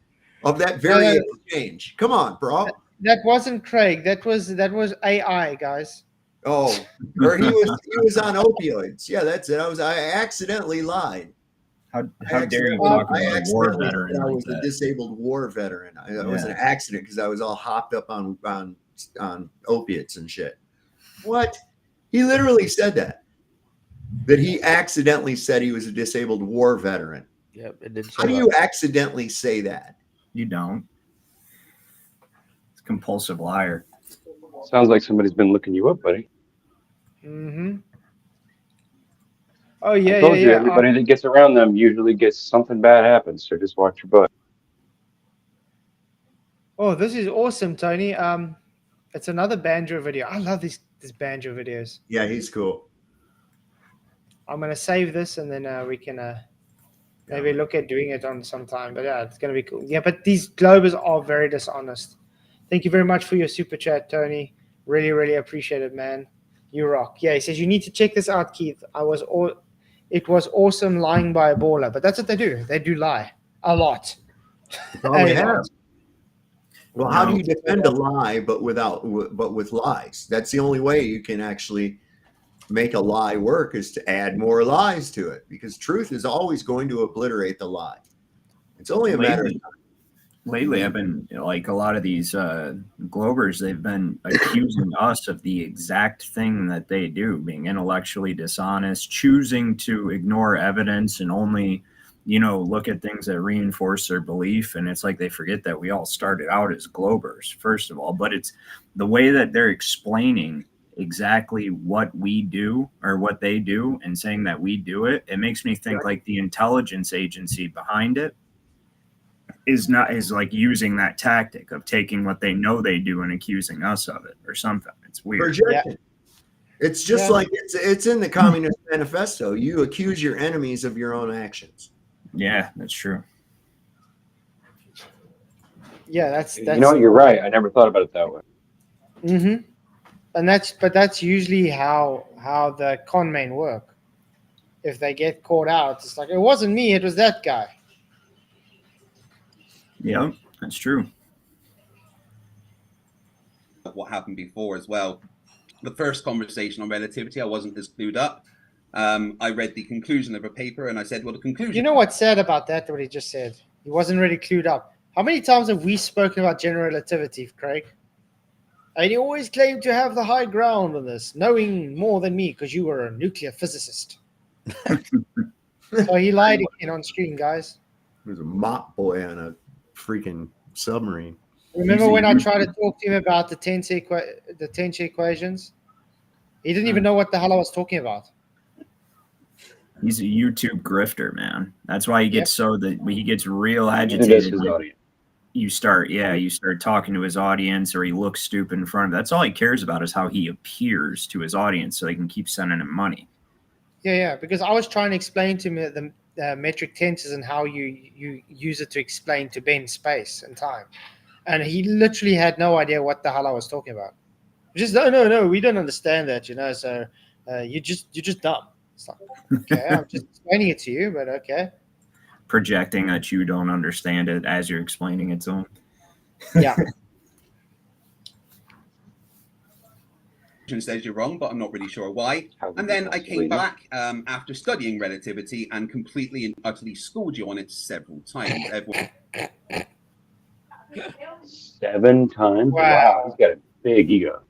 of that very exchange. Come on, bro. That wasn't Craig. That was AI, guys. Oh, or he was on opioids. Yeah, that's it. I accidentally lied. How dare you talk about a war veteran? I like was that. a disabled war veteran. It was an accident because I was all hopped up on opiates and shit. What? He literally said that he accidentally said he was a disabled war veteran. Yep, it did. How do you accidentally say that? You don't. It's a compulsive liar. Sounds like somebody's been looking you up, buddy. Mm-hmm. Oh yeah, I told you, everybody that gets around them usually gets something bad happens. So just watch your butt. Oh, this is awesome, Tony. It's another banjo video. I love these banjo videos. Yeah, he's cool. I'm gonna save this and then we can maybe look at doing it on some time. But yeah, it's gonna be cool. Yeah, but these globers are very dishonest. Thank you very much for your super chat, Tony. Really, really appreciate it, man. You rock. Yeah, he says you need to check this out, Keith. It was awesome lying by a baller, but that's what they do. They do lie a lot. Well, how do you defend a lie but with lies? That's the only way you can actually make a lie work, is to add more lies to it, because truth is always going to obliterate the lie. It's only a matter of time. Lately, I've been like a lot of these Globers, they've been accusing us of the exact thing that they do, being intellectually dishonest, choosing to ignore evidence and only, look at things that reinforce their belief. And it's like they forget that we all started out as Globers, first of all. But it's the way that they're explaining exactly what we do or what they do and saying that we do it. It makes me think like the intelligence agency behind it is like using that tactic of taking what they know they do and accusing us of it or something. It's weird. Projection. It's just like it's in the Communist Manifesto. You accuse your enemies of your own actions. Yeah, that's true. Yeah, that's you're right. I never thought about it that way. Mm-hmm. And that's usually how the con men work. If they get caught out, it's like, it wasn't me, it was that guy. Yeah, that's true. What happened before as well. The first conversation on relativity, I wasn't as clued up. I read the conclusion of a paper and I said, well, the conclusion. You know what's sad about that, what he just said? He wasn't really clued up. How many times have we spoken about general relativity, Craig? And you always claim to have the high ground on this, knowing more than me because you were a nuclear physicist. So he lied again on screen, guys. He was a mop boy on a freaking submarine. Remember when I tried to talk to him about the tensor equations? He didn't even know what the hell I was talking about. He's a YouTube grifter, man. That's why he gets he gets real Neither does agitated. his audience. You start talking to his audience, or he looks stupid in front of. That's all he cares about is how he appears to his audience, so they can keep sending him money. Yeah, because I was trying to explain to him the metric tensors and how you use it to explain to Ben space and time, and he literally had no idea what the hell I was talking about. Just no, we don't understand that, So you're just dumb. It's like, okay, I'm just explaining it to you, but okay. Projecting that you don't understand it as you're explaining it to him. Yeah. Says you're wrong, but I'm not really sure why. And then I came back after studying relativity and completely and utterly schooled you on it several times. 7 times? Wow, he's got a big ego.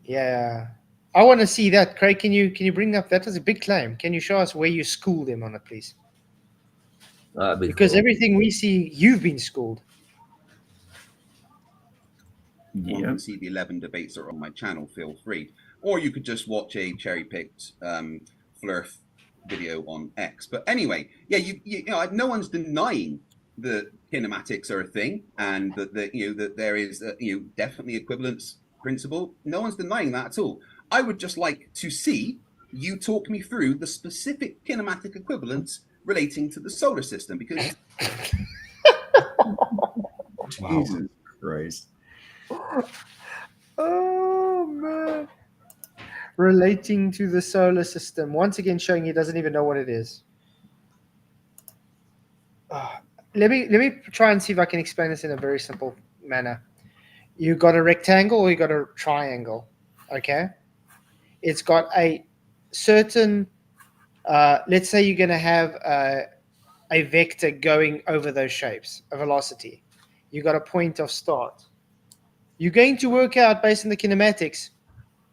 Yeah. I want to see that. Craig, can you bring up that? Was a big claim. Can you show us where you schooled him on it, please? Because everything we see, you've been schooled. You can see the 11 debates that are on my channel, feel free. Or you could just watch a cherry-picked Flurf video on X. But anyway, yeah, you know, no one's denying that kinematics are a thing, and that that there is definitely equivalence principle. No one's denying that at all. I would just like to see you talk me through the specific kinematic equivalence relating to the solar system, because Jesus Christ. Oh man. Relating to the solar system. Once again showing he doesn't even know what it is. Let me try and see if I can explain this in a very simple manner. You got a rectangle or you got a triangle. Okay? It's got a certain let's say you're gonna have a vector going over those shapes, a velocity. You got a point of start. You're going to work out based on the kinematics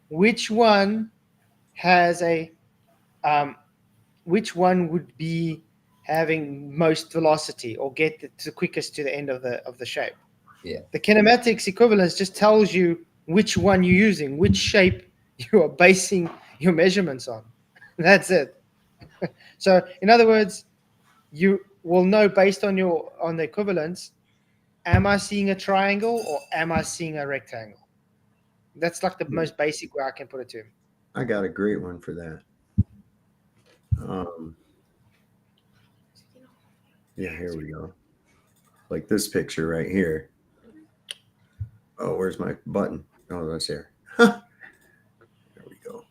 which one has which one would be having most velocity or get the quickest to the end of the shape. Yeah. The kinematics equivalence just tells you which one you're using, which shape you are basing your measurements on. That's it. So in other words, you will know based on the equivalence, am I seeing a triangle or am I seeing a rectangle? That's like the most basic way I can put it to him. I got a great one for that. Yeah, here we go. Like this picture right here. Oh, where's my button? Oh, that's here. There we go.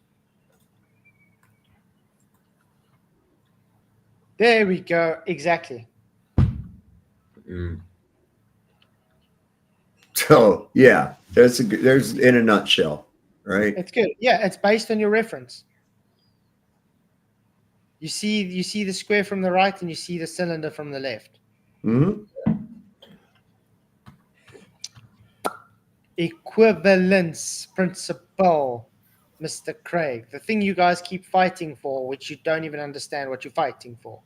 There we go. Exactly. So yeah, there's in a nutshell, right? It's good. Yeah, it's based on your reference. You see the square from the right and you see the cylinder from the left. Mm-hmm. Equivalence principle, Mr. Craig. The thing you guys keep fighting for, which you don't even understand what you're fighting for.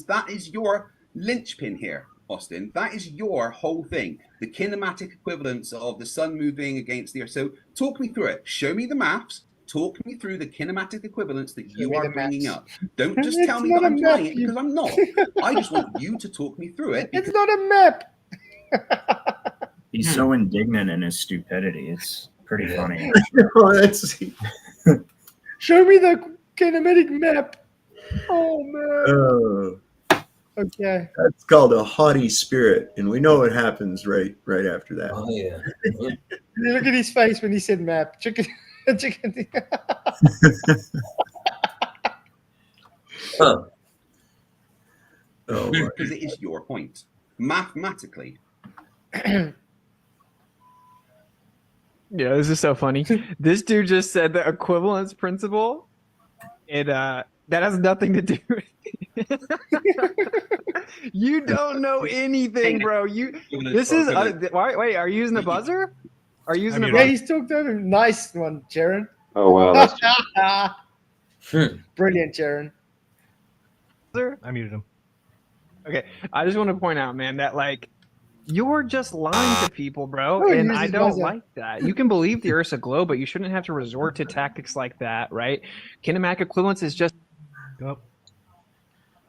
that is your linchpin here, Austin. That is your whole thing. The kinematic equivalence of the sun moving against the earth. So talk me through it. Show me the maths. Talk me through the kinematic equivalence that you are bringing up. Don't just tell me that I'm denying it, because I'm not. I just want you to talk me through it. It's not a map. He's so indignant in his stupidity. It's pretty funny. Show me the kinematic map. Oh man. Okay. That's called a haughty spirit, and we know what happens right after that. Oh yeah. Look at his face when he said map. Chicken. Oh, because it is your point. Mathematically. Yeah, this is so funny. This dude just said the equivalence principle. It that has nothing to do with it. You don't know anything, bro. This is wait. Are you using the buzzer? Are you using the buzzer? Yeah, he's talked over. Nice one, Jaron. Oh wow, that's Brilliant, Jaron. I muted him. Okay, I just want to point out, man, that like you're just lying to people, bro, Oh, and use I his don't buzzer. like that. You can believe the Earth's a globe, but you shouldn't have to resort to tactics like that, right? Kinematic equivalence is just. Go.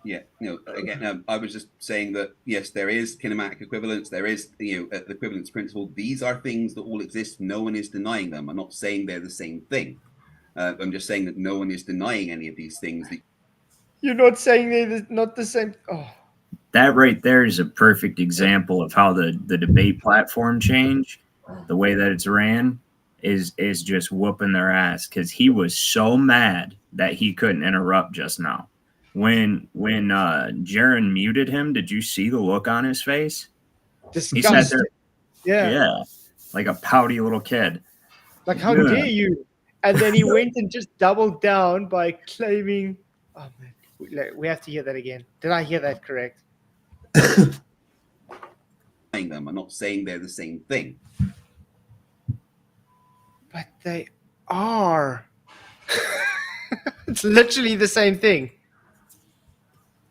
Yeah, again, I was just saying that yes, there is kinematic equivalence. There is, the equivalence principle. These are things that all exist. No one is denying them. I'm not saying they're the same thing. I'm just saying that no one is denying any of these things. You're not saying they're not the same. Oh. That right there is a perfect example of how the debate platform change, the way that it's ran, is just whooping their ass, because he was so mad that he couldn't interrupt just now. When Jaron muted him, did you see the look on his face? Disgusting. He sat there, Yeah, like a pouty little kid. like how dare you? And then he went and just doubled down by claiming. Oh man, we have to hear that again. Did I hear that correct? Them. I'm not saying they're the same thing. But they are. It's literally the same thing.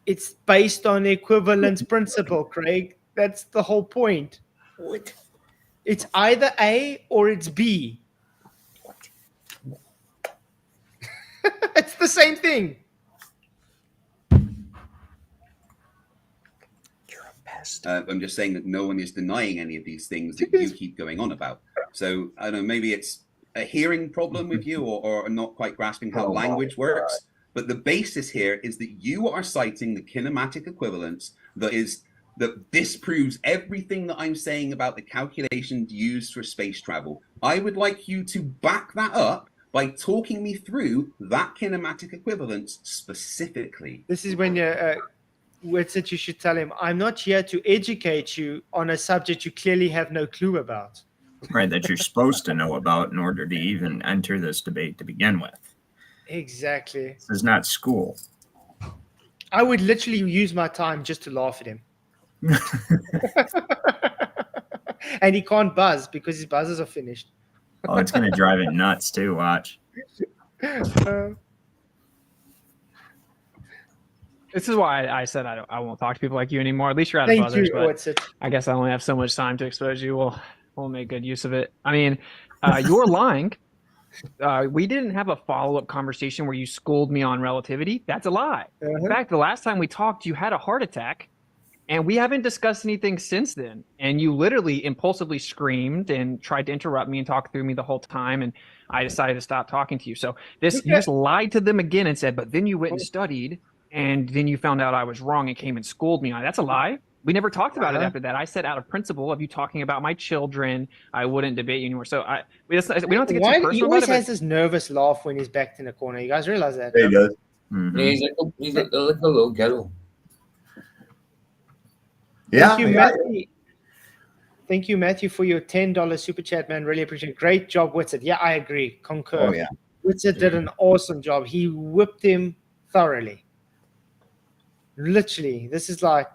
It's based on equivalence principle, Craig. That's the whole point. What? It's either A or it's B. What? It's the same thing. I'm just saying that no one is denying any of these things that you keep going on about. So I don't know, maybe it's a hearing problem with you, or not quite grasping how language works. But the basis here is that you are citing the kinematic equivalence that disproves everything that I'm saying about the calculations used for space travel. I would like you to back that up by talking me through that kinematic equivalence specifically. This is when you're. Witsit, you should tell him, I'm not here to educate you on a subject you clearly have no clue about. Right, that you're supposed to know about in order to even enter this debate to begin with. Exactly. This is not school. I would literally use my time just to laugh at him. And he can't buzz because his buzzers are finished. Oh, it's going to drive it nuts too, watch. This is why I said I won't talk to people like you anymore. At least you're out of buzzers, but I guess I only have so much time to expose you. We'll make good use of it. I mean, you're lying. We didn't have a follow-up conversation where you schooled me on relativity. That's a lie. In fact, the last time we talked, you had a heart attack, and we haven't discussed anything since then. And you literally impulsively screamed and tried to interrupt me and talk through me the whole time, and I decided to stop talking to you. So you just lied to them again and said, but then you went and studied, and then you found out I was wrong and came and schooled me on it. That's a lie. We never talked about it after that. I said out of principle of you talking about my children, I wouldn't debate you anymore. So we don't have to get too personal. He always has this nervous laugh when he's backed in a corner. You guys realize that? He does. Mm-hmm. Yeah, he's like a little girl. Yeah. Thank you, Matthew. Thank you, Matthew, for your $10 super chat, man. Really appreciate it. Great job, Witsit. Yeah, I agree. Concur. Oh, yeah. Witsit did an awesome job. He whipped him thoroughly. Literally, this is like,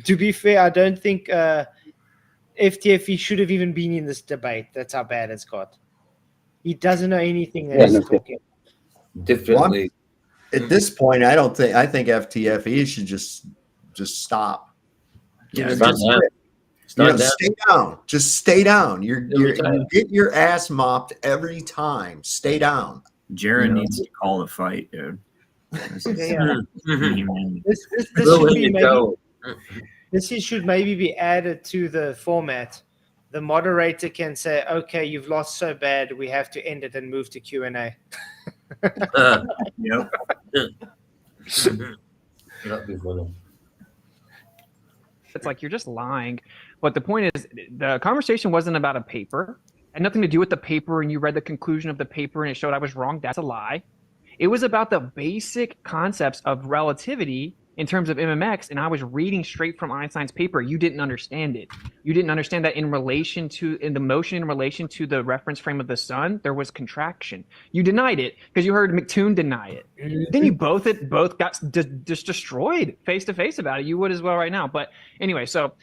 to be fair, I don't think FTFE should have even been in this debate. That's how bad it's got. He doesn't know anything that he's talking. Differently. Well, at this point, I think FTFE should just stop. Yeah, stay down. Just stay down. You get your ass mopped every time. Stay down. Jaron needs to call the fight, dude. This should maybe be added to the format. The moderator can say, "Okay, you've lost so bad, we have to end it and move to Q&A." Yep. That'd be funny. It's like you're just lying. But the point is, the conversation wasn't about a paper. It had nothing to do with the paper, and you read the conclusion of the paper and it showed I was wrong. That's a lie. It was about the basic concepts of relativity in terms of MMX, and I was reading straight from Einstein's paper, you didn't understand it. You didn't understand that in the motion in relation to the reference frame of the sun, there was contraction. You denied it because you heard McToon deny it. Then you both got just destroyed face to face about it. You would as well right now. But anyway, so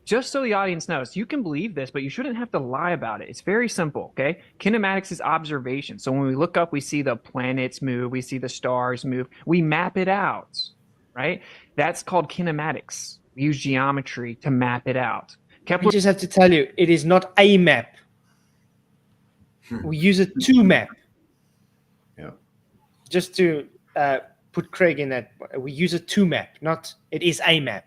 just so the audience knows, you can believe this, but you shouldn't have to lie about it. It's very simple, okay? Kinematics is observation. So when we look up, we see the planets move, we see the stars move, we map it out, right? That's called kinematics. We use geometry to map it out. Kepler, I just have to tell you, it is not a map. We use a to map. Yeah. Just to put Craig in that, we use a to map, not it is a map.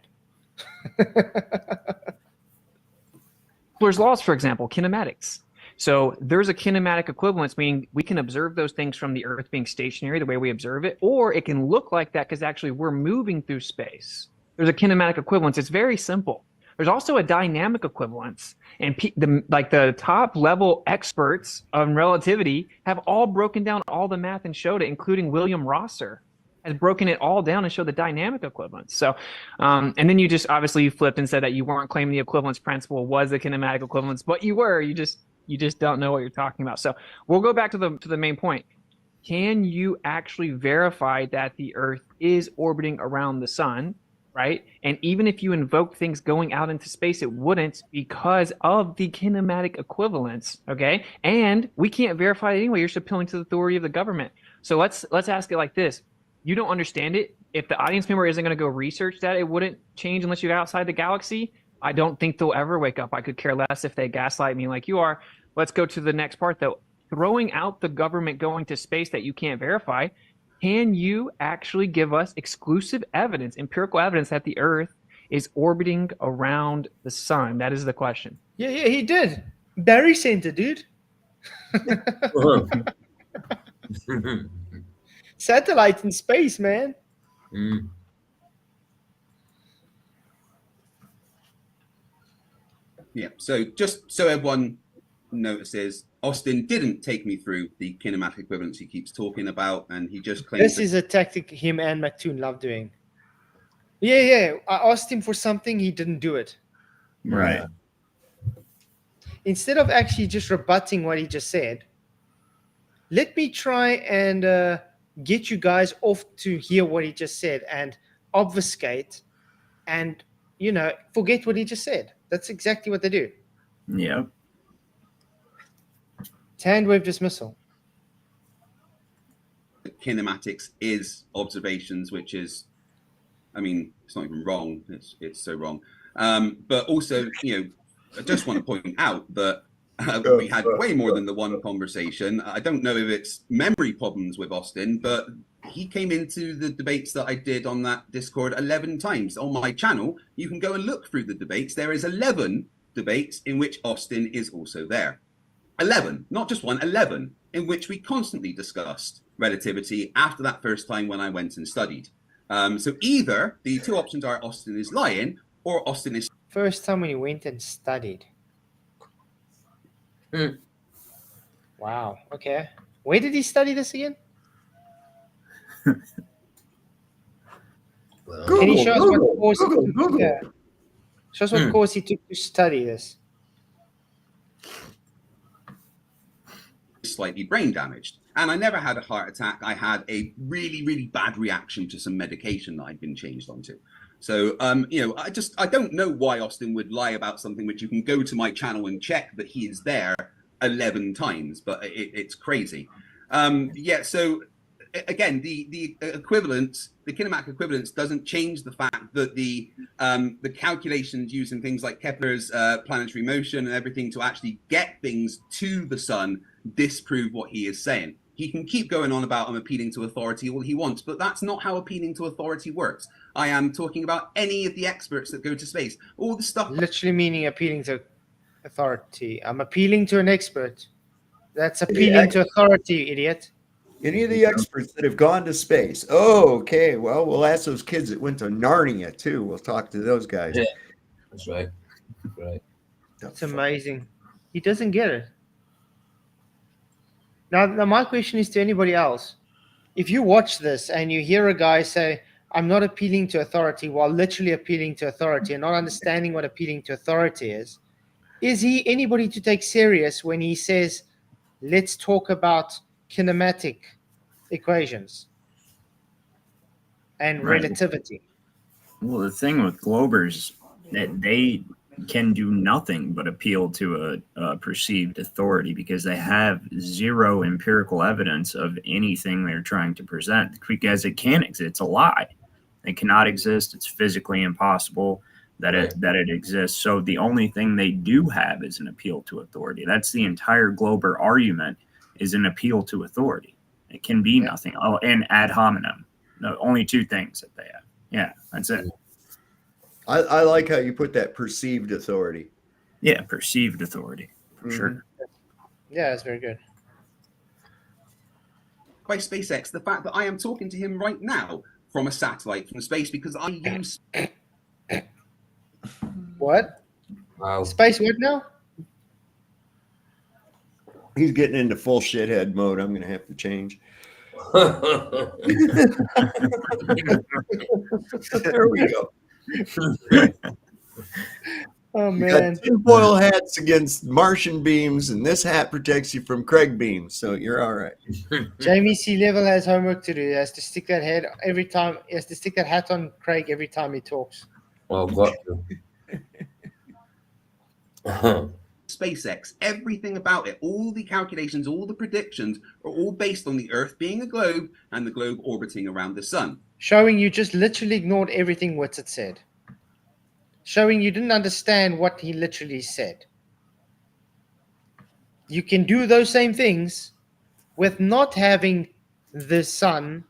Kepler's laws, for example, kinematics. So there's a kinematic equivalence, meaning we can observe those things from the Earth being stationary, the way we observe it, or it can look like that because actually we're moving through space. There's a kinematic equivalence. It's very simple. There's also a dynamic equivalence, and the top level experts on relativity have all broken down all the math and showed it, including William Rosser has broken it all down and showed the dynamic equivalence. So, and then you flipped and said that you weren't claiming the equivalence principle was the kinematic equivalence, but you were. You just don't know what you're talking about. So we'll go back to the main point. Can you actually verify that the Earth is orbiting around the sun, right? And even if you invoke things going out into space, it wouldn't because of the kinematic equivalence, okay? And we can't verify it anyway. You're just appealing to the authority of the government. So let's ask it like this. You don't understand it. If the audience member isn't going to go research that, it wouldn't change unless you got outside the galaxy. I don't think they'll ever wake up. I could care less if they gaslight me like you are. Let's go to the next part, though. Throwing out the government going to space that you can't verify, can you actually give us exclusive evidence, empirical evidence that the Earth is orbiting around the sun? That is the question. Yeah, he did. Barry sent it, dude. Satellite in space, man. Yeah, so just so everyone notices, Austin didn't take me through the kinematic equivalence he keeps talking about, and he just claims this is a tactic him and McToon love doing. Yeah. I asked him for something, he didn't do it. Right. Instead of actually just rebutting what he just said, let me try and get you guys off to hear what he just said and obfuscate and, forget what he just said. That's exactly what they do. Yeah. It's hand wave dismissal. kinematics is observations, which is, it's not even wrong. It's so wrong. But also, I just want to point out that we had way more than the one conversation. I don't know if it's memory problems with Austin, but he came into the debates that I did on that Discord 11 times. On my channel, you can go and look through the debates. There is 11 debates in which Austin is also there. 11, not just one, 11, in which we constantly discussed relativity after that first time when I went and studied. So either the two options are Austin is lying or Austin is... First time when he went and studied. Wow. Okay. Where did he study this again? Can you show us what course he took? Yeah. Show us what course he took to study this. Slightly brain damaged. And I never had a heart attack. I had a really, really bad reaction to some medication that I'd been changed onto. So, I don't know why Austin would lie about something which you can go to my channel and check that he is there 11 times, but it's crazy. So again, the equivalence, the kinematic equivalence doesn't change the fact that the calculations using things like Kepler's planetary motion and everything to actually get things to the sun disprove what he is saying. He can keep going on about I'm appealing to authority all he wants, but that's not how appealing to authority works. I am talking about any of the experts that go to space, all the stuff. Literally meaning appealing to authority. I'm appealing to an expert. That's appealing to authority, idiot. Any of the experts that have gone to space. Oh, okay. Well, we'll ask those kids that went to Narnia too. We'll talk to those guys. Yeah, that's right. Right. That's amazing. He doesn't get it. Now, my question is to anybody else. If you watch this and you hear a guy say, I'm not appealing to authority, while literally appealing to authority and not understanding what appealing to authority is he anybody to take serious when he says, let's talk about kinematic equations and relativity? Well, the thing with Globers, that they can do nothing but appeal to a perceived authority because they have zero empirical evidence of anything they're trying to present, because it can't exist. It's a lie. It cannot exist. It's physically impossible that it exists. So the only thing they do have is an appeal to authority. That's the entire Glober argument, is an appeal to authority. It can be nothing. Oh, and ad hominem. No, only two things that they have. Yeah, that's it. I like how you put that, perceived authority. Yeah, perceived authority, for sure. Yeah, that's very good. By SpaceX, the fact that I am talking to him right now from a satellite from space, because I use... What? Wow. Space what now? He's getting into full shithead mode. I'm going to have to change. There we go. Oh, You man. got tinfoil hats against Martian beams, and this hat protects you from Craig beams, so you're all right. Jamie C. Level has homework to do. He has to stick that head every time. He has to stick that hat on Craig every time he talks. Well, got to. SpaceX, everything about it, all the calculations, all the predictions are all based on the Earth being a globe and the globe orbiting around the sun. Showing you just literally ignored everything Witsit said. Showing you didn't understand what he literally said. You can do those same things with not having the sun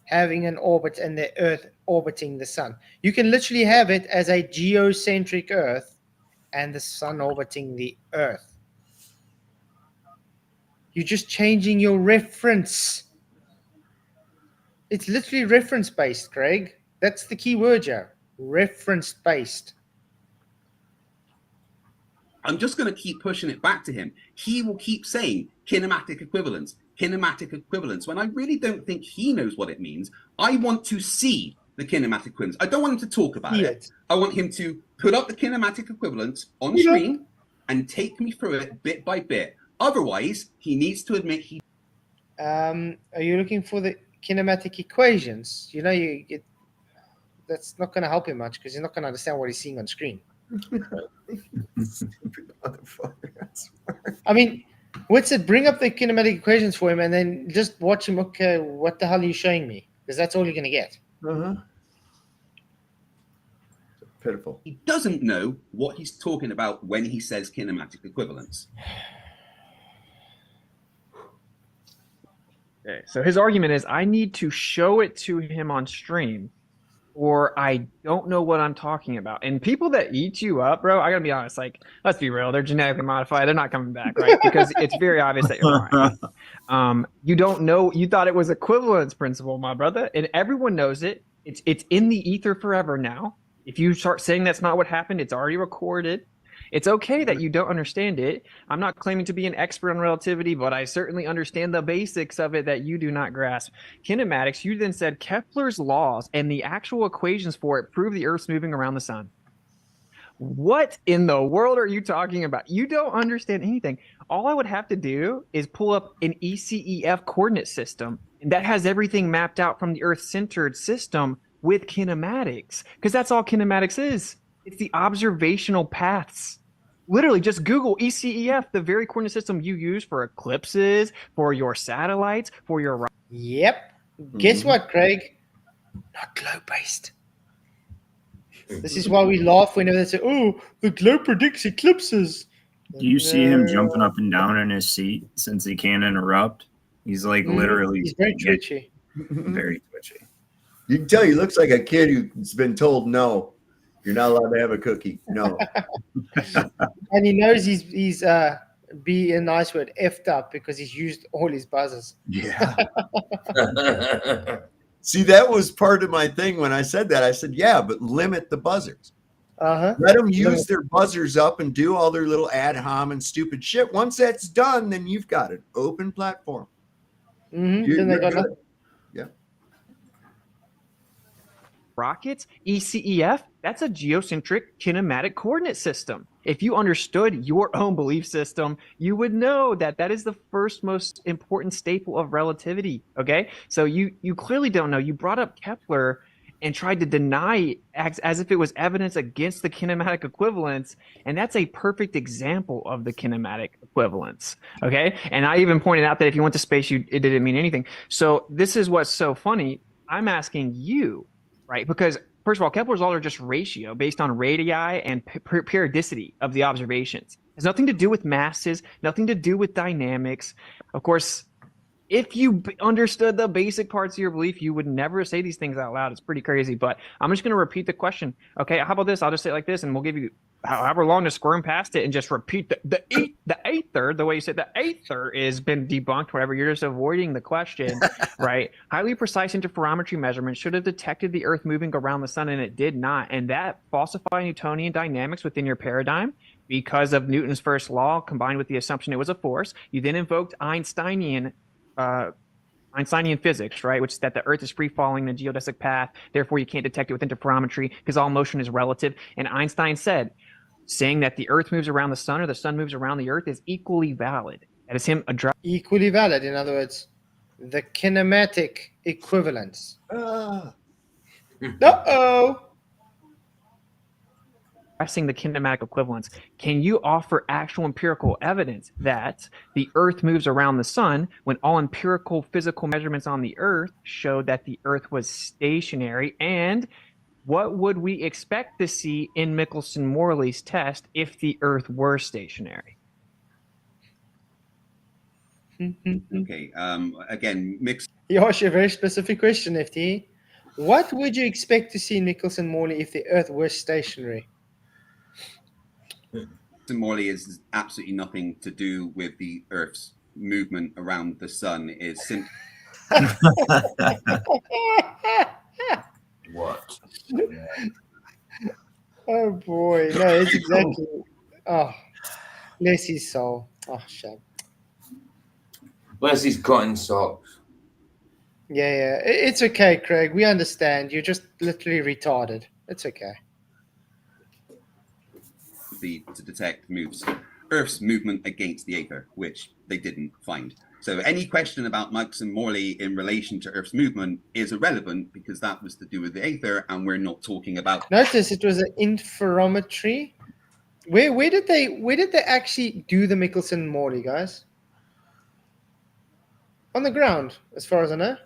having an orbit and the Earth orbiting the sun. You can literally have it as a geocentric Earth and the sun orbiting the Earth. You're just changing your reference. It's literally reference-based, Craig. That's the key word here. Reference-based. I'm just going to keep pushing it back to him. He will keep saying kinematic equivalence, when I really don't think he knows what it means. I want to see the kinematic equivalence. I don't want him to talk about it. I want him to put up the kinematic equivalence on screen and take me through it bit by bit. Otherwise, he needs to admit he... Are you looking for the kinematic equations? You know, that's not going to help him much because he's not going to understand what he's seeing on screen. I mean, Witsit, bring up the kinematic equations for him and then just watch him. Okay, what the hell are you showing me? Because that's all you're going to get. Pitiful. He doesn't know what he's talking about when he says kinematic equivalence. Okay, so his argument is I need to show it to him on stream or I don't know what I'm talking about. And people that eat you up, bro, I gotta be honest, like, let's be real, they're genetically modified. They're not coming back, right? Because it's very obvious that you're lying. You don't know, you thought it was equivalence principle, my brother, and everyone knows it. It's in the ether forever now. If you start saying that's not what happened, it's already recorded. It's okay that you don't understand it. I'm not claiming to be an expert on relativity, but I certainly understand the basics of it that you do not grasp. Kinematics, you then said Kepler's laws and the actual equations for it prove the Earth's moving around the sun. What in the world are you talking about? You don't understand anything. All I would have to do is pull up an ECEF coordinate system, and that has everything mapped out from the Earth-centered system with kinematics, because that's all kinematics is. It's the observational paths. Literally, just Google ECEF, the very coordinate system you use for eclipses, for your satellites, for your... Yep. Guess what, Craig? Not globe-based. This is why we laugh whenever they say, oh, the globe predicts eclipses. Do you see him jumping up and down in his seat since he can't interrupt? He's like literally... He's very twitchy. Very twitchy. You can tell he looks like a kid who's been told no. You're not allowed to have a cookie. No. And he knows he's be a nice word, effed up, because he's used all his buzzers. Yeah. See, that was part of my thing when I said that. I said, yeah, but limit the buzzers. Let them use their buzzers up and do all their little ad hom and stupid shit. Once that's done, then you've got an open platform. Then they got nothing. Yeah. rockets, ECEF, that's a geocentric kinematic coordinate system. If you understood your own belief system, you would know that that is the first most important staple of relativity. Okay, so you clearly don't know. You brought up Kepler and tried to deny as if it was evidence against the kinematic equivalence, and that's a perfect example of the kinematic equivalence. Okay, and I even pointed out that if you went to space, it didn't mean anything. So this is what's so funny. I'm asking you, right? Because first of all, Kepler's laws are just ratio based on radii and periodicity of the observations. It has nothing to do with masses, nothing to do with dynamics. Of course, if you understood the basic parts of your belief, you would never say these things out loud. It's pretty crazy, but I'm just going to repeat the question. Okay, how about this? I'll just say it like this, and we'll give you however long to squirm past it and just repeat the aether, the way you said the aether is been debunked, whatever. You're just avoiding the question, right? Highly precise interferometry measurements should have detected the Earth moving around the sun, and it did not. And that falsified Newtonian dynamics within your paradigm because of Newton's first law combined with the assumption it was a force. You then invoked Einsteinian physics, right, which is that the Earth is free falling in a geodesic path, therefore you can't detect it with interferometry because all motion is relative. And Einstein said, saying that the Earth moves around the sun or the sun moves around the Earth is equally valid. That is him addressing. Equally valid, in other words, the kinematic equivalence. Addressing the kinematic equivalence. Can you offer actual empirical evidence that the Earth moves around the sun when all empirical physical measurements on the Earth showed that the Earth was stationary? And what would we expect to see in Michelson-Morley's test if the Earth were stationary? Okay. Again, mixed. You asked a very specific question, FT. What would you expect to see in Michelson-Morley if the Earth were stationary? Morley is absolutely nothing to do with the Earth's movement around the sun. Is simply what? Oh boy, no, it's exactly. Oh, bless his soul. Oh, shit. Bless his cotton socks. Yeah. It's okay, Craig. We understand. You're just literally retarded. It's okay. to detect Earth's movement against the aether, which they didn't find. So any question about Michelson-Morley in relation to Earth's movement is irrelevant because that was to do with the aether, and we're not talking about. Notice it was an interferometry. Where did they actually do the Michelson-Morley, guys? On the ground, as far as I know.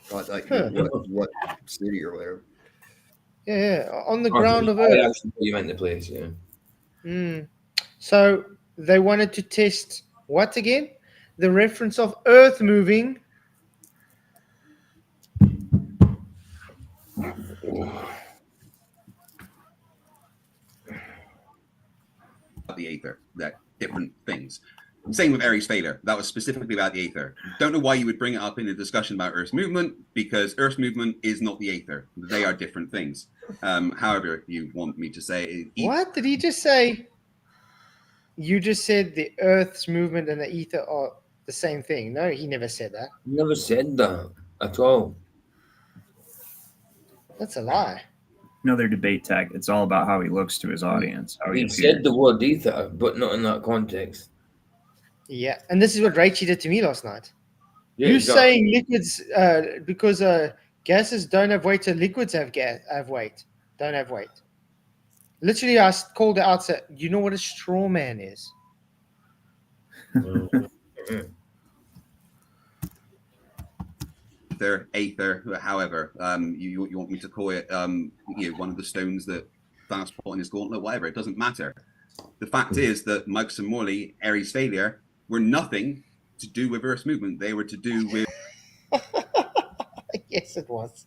What city or whatever? Yeah, on the ground of Earth. I actually thought you meant the place, yeah. So they wanted to test what again? The reference of Earth moving. The aether, that different things. Same with Airy's failure. That was specifically about the aether. Don't know why you would bring it up in a discussion about Earth's movement, because Earth's movement is not the aether. They are different things. However you want me to say. What did he just say? You just said the Earth's movement and the ether are the same thing. No, he never said that. He never said that at all. That's a lie. Another debate tag. It's all about how he looks to his audience. How he said the word ether, but not in that context. Yeah, and this is what Rachie did to me last night. Yeah, You're saying liquids because gases don't have weight, so liquids have weight. Don't have weight. Literally, I called it out. Said, "You know what a straw man is?" Aether, however, you want me to call it, one of the stones that Thanos put on his gauntlet, whatever. It doesn't matter. The fact is that Michelson-Morley, Airy's failure, were nothing to do with Earth's movement. They were to do with. Yes, it was.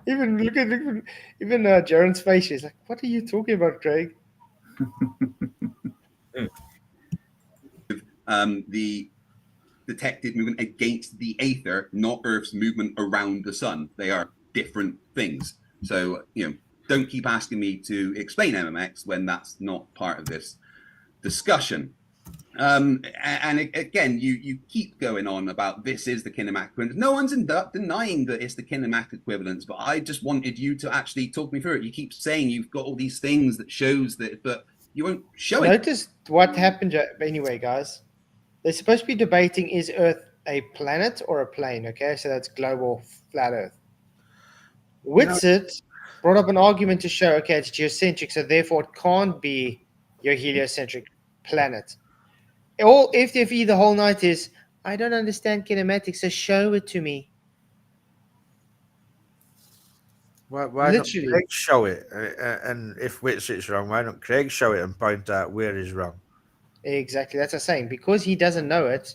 Even look at Jeran's face. He's like, "What are you talking about, Craig?" The detected movement against the aether, not Earth's movement around the sun. They are different things. So, don't keep asking me to explain MMX when that's not part of this discussion. And again, you keep going on about this is the kinematic equivalence. No one's denying that it's the kinematic equivalence, but I just wanted you to actually talk me through it. You keep saying you've got all these things that shows that, but you won't show it. Notice what happened anyway, guys. They're supposed to be debating, is Earth a planet or a plane? Okay, so that's global flat Earth. Witsit brought up an argument to show, okay, it's geocentric, so therefore it can't be your heliocentric planet. All FTFE the whole night is, I don't understand kinematics, so show it to me. Why Literally. don't Craig show it? And if Witsit's wrong, why don't Craig show it and point out where he's wrong? Exactly, that's what I'm saying. Because he doesn't know it,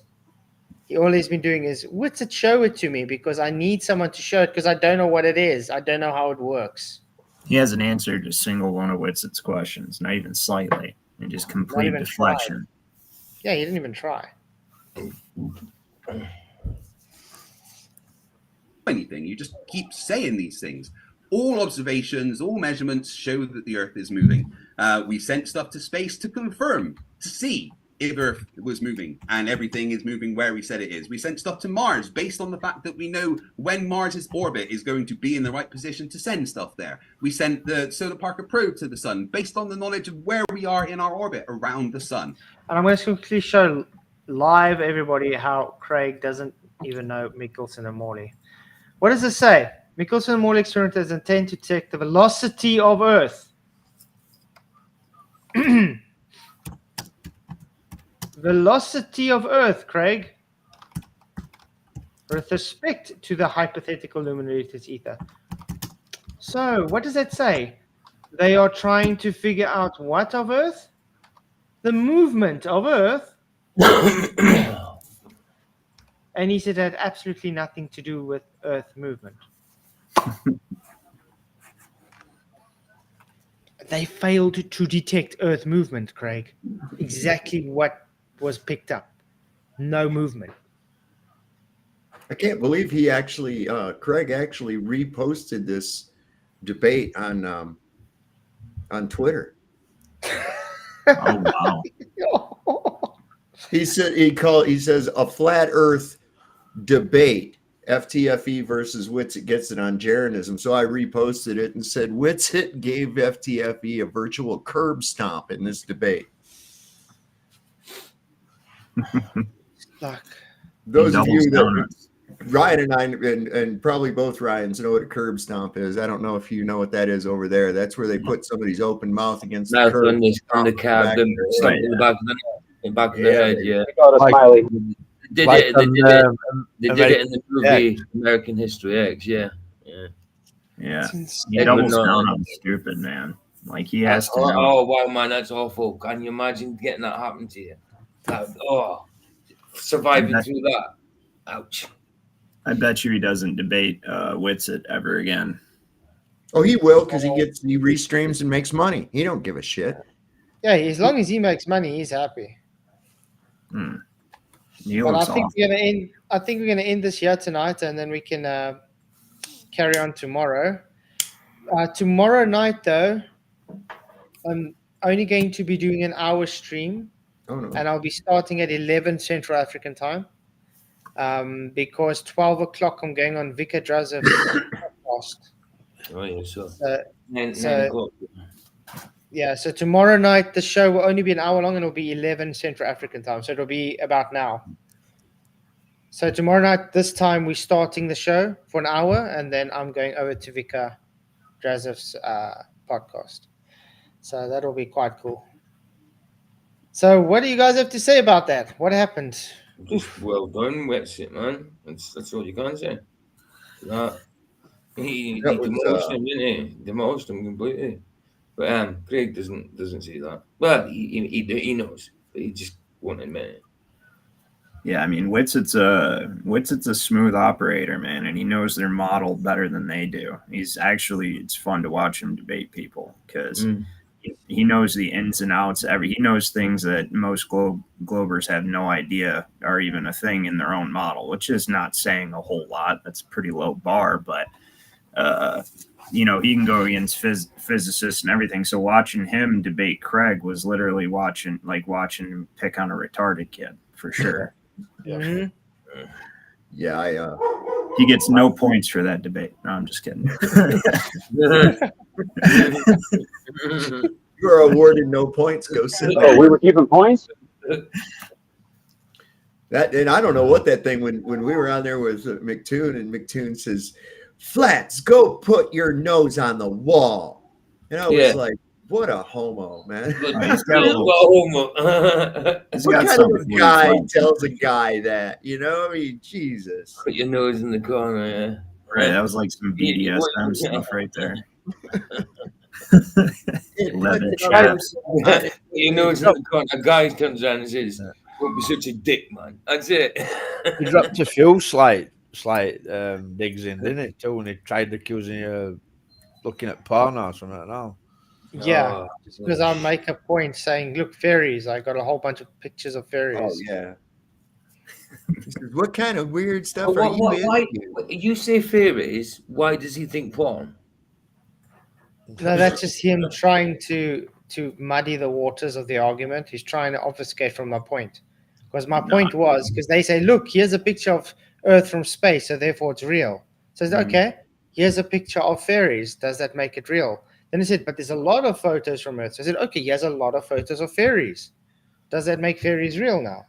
all he's been doing is, Witsit, show it to me, because I need someone to show it, because I don't know what it is. I don't know how it works. He hasn't answered a single one of Witsit's questions, not even slightly, and just complete deflection. Tried. Yeah, he didn't even try. Anything, you just keep saying these things. All observations, all measurements show that the Earth is moving. We sent stuff to space to confirm, to see if Earth was moving, and everything is moving where we said it is. We sent stuff to Mars based on the fact that we know when Mars's orbit is going to be in the right position to send stuff there. We sent the Solar Parker probe to the sun based on the knowledge of where we are in our orbit around the sun. And I'm going to quickly show live everybody how Craig doesn't even know Michelson and Morley. What does it say? Michelson and Morley experiment is intended to detect the velocity of Earth. Velocity of Earth, Craig, with respect to the hypothetical luminous ether. So, what does that say? They are trying to figure out what of Earth? The movement of Earth. And he said it had absolutely nothing to do with Earth movement. They failed to detect Earth movement, Craig. Exactly what was picked up. No movement. I can't believe he actually, Craig actually reposted this debate on Twitter. Oh wow! He says a flat Earth debate, FTFE versus Witsit gets it on Jeranism. So I reposted it and said Witsit gave FTFE a virtual curb stomp in this debate. Those of you that Ryan and I and probably both Ryans know what a curb stomp is. I don't know if you know what that is over there. That's where they put somebody's open mouth against the curb. On the cab, in the back of the head. Yeah. They did it in the movie American History X. Yeah. It almost sounds I'm stupid, man. Like he has to know. Oh wow, man, that's awful. Can you imagine getting that happen to you? Surviving through that. Ouch. I bet you he doesn't debate Witsit ever again. Oh, he will, because he restreams and makes money. He don't give a shit. Yeah, as long as he makes money, he's happy. But I think we're gonna end this here tonight, and then we can carry on tomorrow. Tomorrow night, though, I'm only going to be doing an hour stream. Oh, no. And I'll be starting at 11 Central African time, because 12 o'clock I'm going on Vika Drazev's podcast. Oh, yeah, sure. So tomorrow night the show will only be an hour long, and it'll be 11 Central African time, so it'll be about now. So tomorrow night, this time, we're starting the show for an hour, and then I'm going over to Vika Drazev's podcast. So that'll be quite cool. So what do you guys have to say about that? What happened? Just well done, Witsit, man. That's all you can say. He demolished him, didn't he? Demolished him completely. But Craig doesn't see that. Well, he knows, but he just won't admit it. Yeah, I mean, Witsit's a smooth operator, man, and he knows their model better than they do. It's fun to watch him debate people, because he knows the ins and outs. He knows things that most Globers have no idea are even a thing in their own model, which is not saying a whole lot. That's a pretty low bar, but you know, he can go against physicists and everything. So watching him debate Craig was literally watching him pick on a retarded kid for sure. Mhm. Yeah, He gets no points for that debate. No, I'm just kidding. you are awarded no points. Go sit Oh, down. we were keeping points? That, and I don't know what that thing when we were on there was McToon, and McToon says, "Flats, go put your nose on the wall," and I was like, "What a homo, man!" He's got a little, he's What got kind of something a guy for you. tells a guy that? You know, I mean, Jesus. Put your nose in the corner, yeah. Right, that was like some BDSM stuff right there. Leather chaps. You know, it's in the corner. A guy comes around and says, "Don't be such a dick, man." That's it. He dropped a few slight digs in, didn't it? Too, when he tried accusing you of looking at porn or something. No. Yeah, just because I make a point saying, "Look, fairies." I got a whole bunch of pictures of fairies. Oh yeah. He says, what kind of weird stuff But are you why into? you say fairies? Why does he think porn? No, that's just him trying to muddy the waters of the argument. He's trying to obfuscate from my point. Because my point was, because they say, look, here's a picture of Earth from space, so therefore it's real. So I said, okay, here's a picture of fairies. Does that make it real? Then he said, but there's a lot of photos from Earth. So I said, okay, here's a lot of photos of fairies. Does that make fairies real now?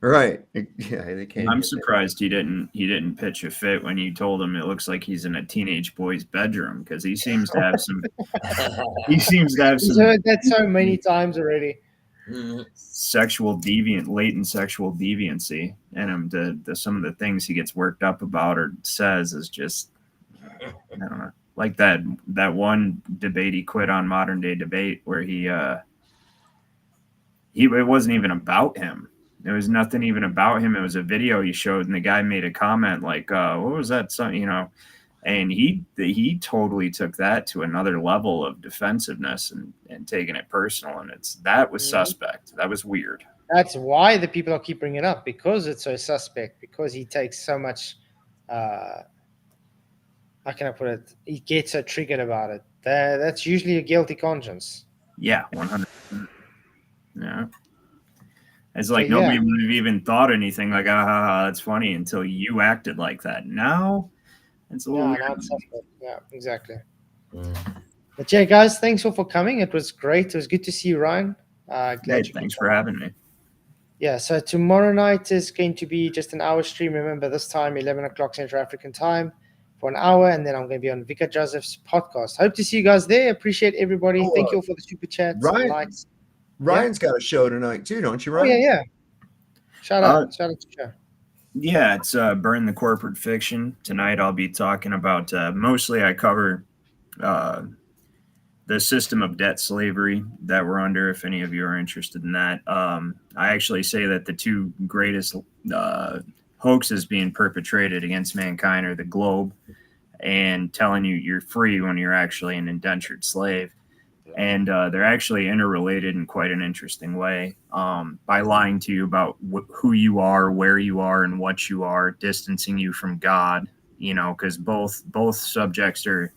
Right. Yeah, they can't. I'm surprised he didn't pitch a fit when you told him it looks like he's in a teenage boy's bedroom, because he seems to have some. He's heard that so many times already. Latent sexual deviancy in him. The some of the things he gets worked up about or says is just, I don't know, like that one debate he quit on, Modern Day Debate, where it wasn't even about him. There was nothing even about him. It was a video he showed, and the guy made a comment like, what was that? Something, you know, and he totally took that to another level of defensiveness and taking it personal. And that was suspect. That was weird. That's why the people keep bringing it up, because it's so suspect, because he takes so much, how can I put it? He gets so triggered about it. That's usually a guilty conscience. Yeah, 100%. Yeah. It's like nobody would have even thought anything like, that's funny, until you acted like that. Now, it's a little weird. Yeah, exactly. But yeah, guys, thanks all for coming. It was great. It was good to see you, Ryan. Thanks for having me. Yeah, so tomorrow night is going to be just an hour stream. Remember, this time, 11 o'clock Central African time for an hour. And then I'm going to be on Vika Joseph's podcast. Hope to see you guys there. Appreciate everybody. Thank you all for the super chats. Ryan's got a show tonight too, don't you, Ryan? Oh, yeah. Shout out to show. Yeah, it's Burn the Corporate Fiction. Tonight I'll be talking about, mostly I cover the system of debt slavery that we're under, if any of you are interested in that. I actually say that the two greatest hoaxes being perpetrated against mankind are the globe and telling you you're free when you're actually an indentured slave. And they're actually interrelated in quite an interesting way. By lying to you about who you are, where you are, and what you are, distancing you from God, you know, because both subjects are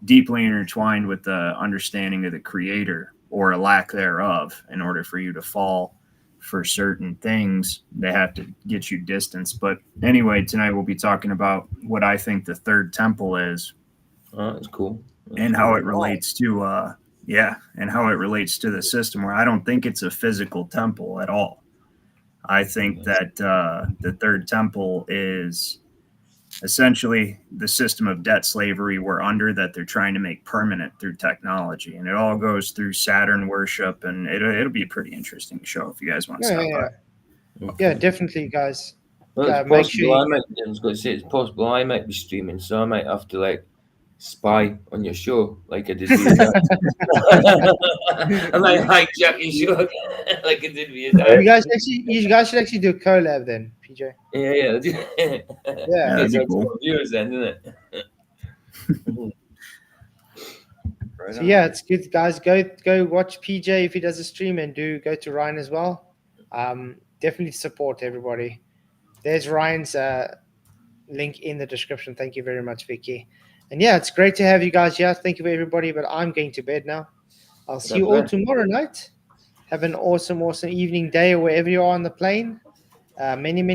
deeply intertwined with the understanding of the Creator, or a lack thereof. In order for you to fall for certain things, they have to get you distanced. But anyway, tonight we'll be talking about what I think the third temple is. Oh, that's cool. And how it relates to and how it relates to the system, where I don't think it's a physical temple at all. I think that the third temple is essentially the system of debt slavery we're under, that they're trying to make permanent through technology. And it all goes through Saturn worship, and it'll be a pretty interesting show if you guys want to stop by. Yeah, definitely, guys. Well, it's possible. I was going to say it's possible I might be streaming, so I might have to spy on your show like I did with your dad. I might hijack your show like I did with your dad. You guys should actually do a collab then, PJ. Yeah. That'd be cool. Viewers then, isn't it? So yeah, it's good, guys. Go watch PJ if he does a stream, and go to Ryan as well. Definitely support everybody. There's Ryan's link in the description. Thank you very much, Vicky. And yeah, it's great to have you guys here. Thank you for everybody, but I'm going to bed now. I'll see you all tomorrow night. Have an awesome, awesome evening, day, or wherever you are on the plane. Many, many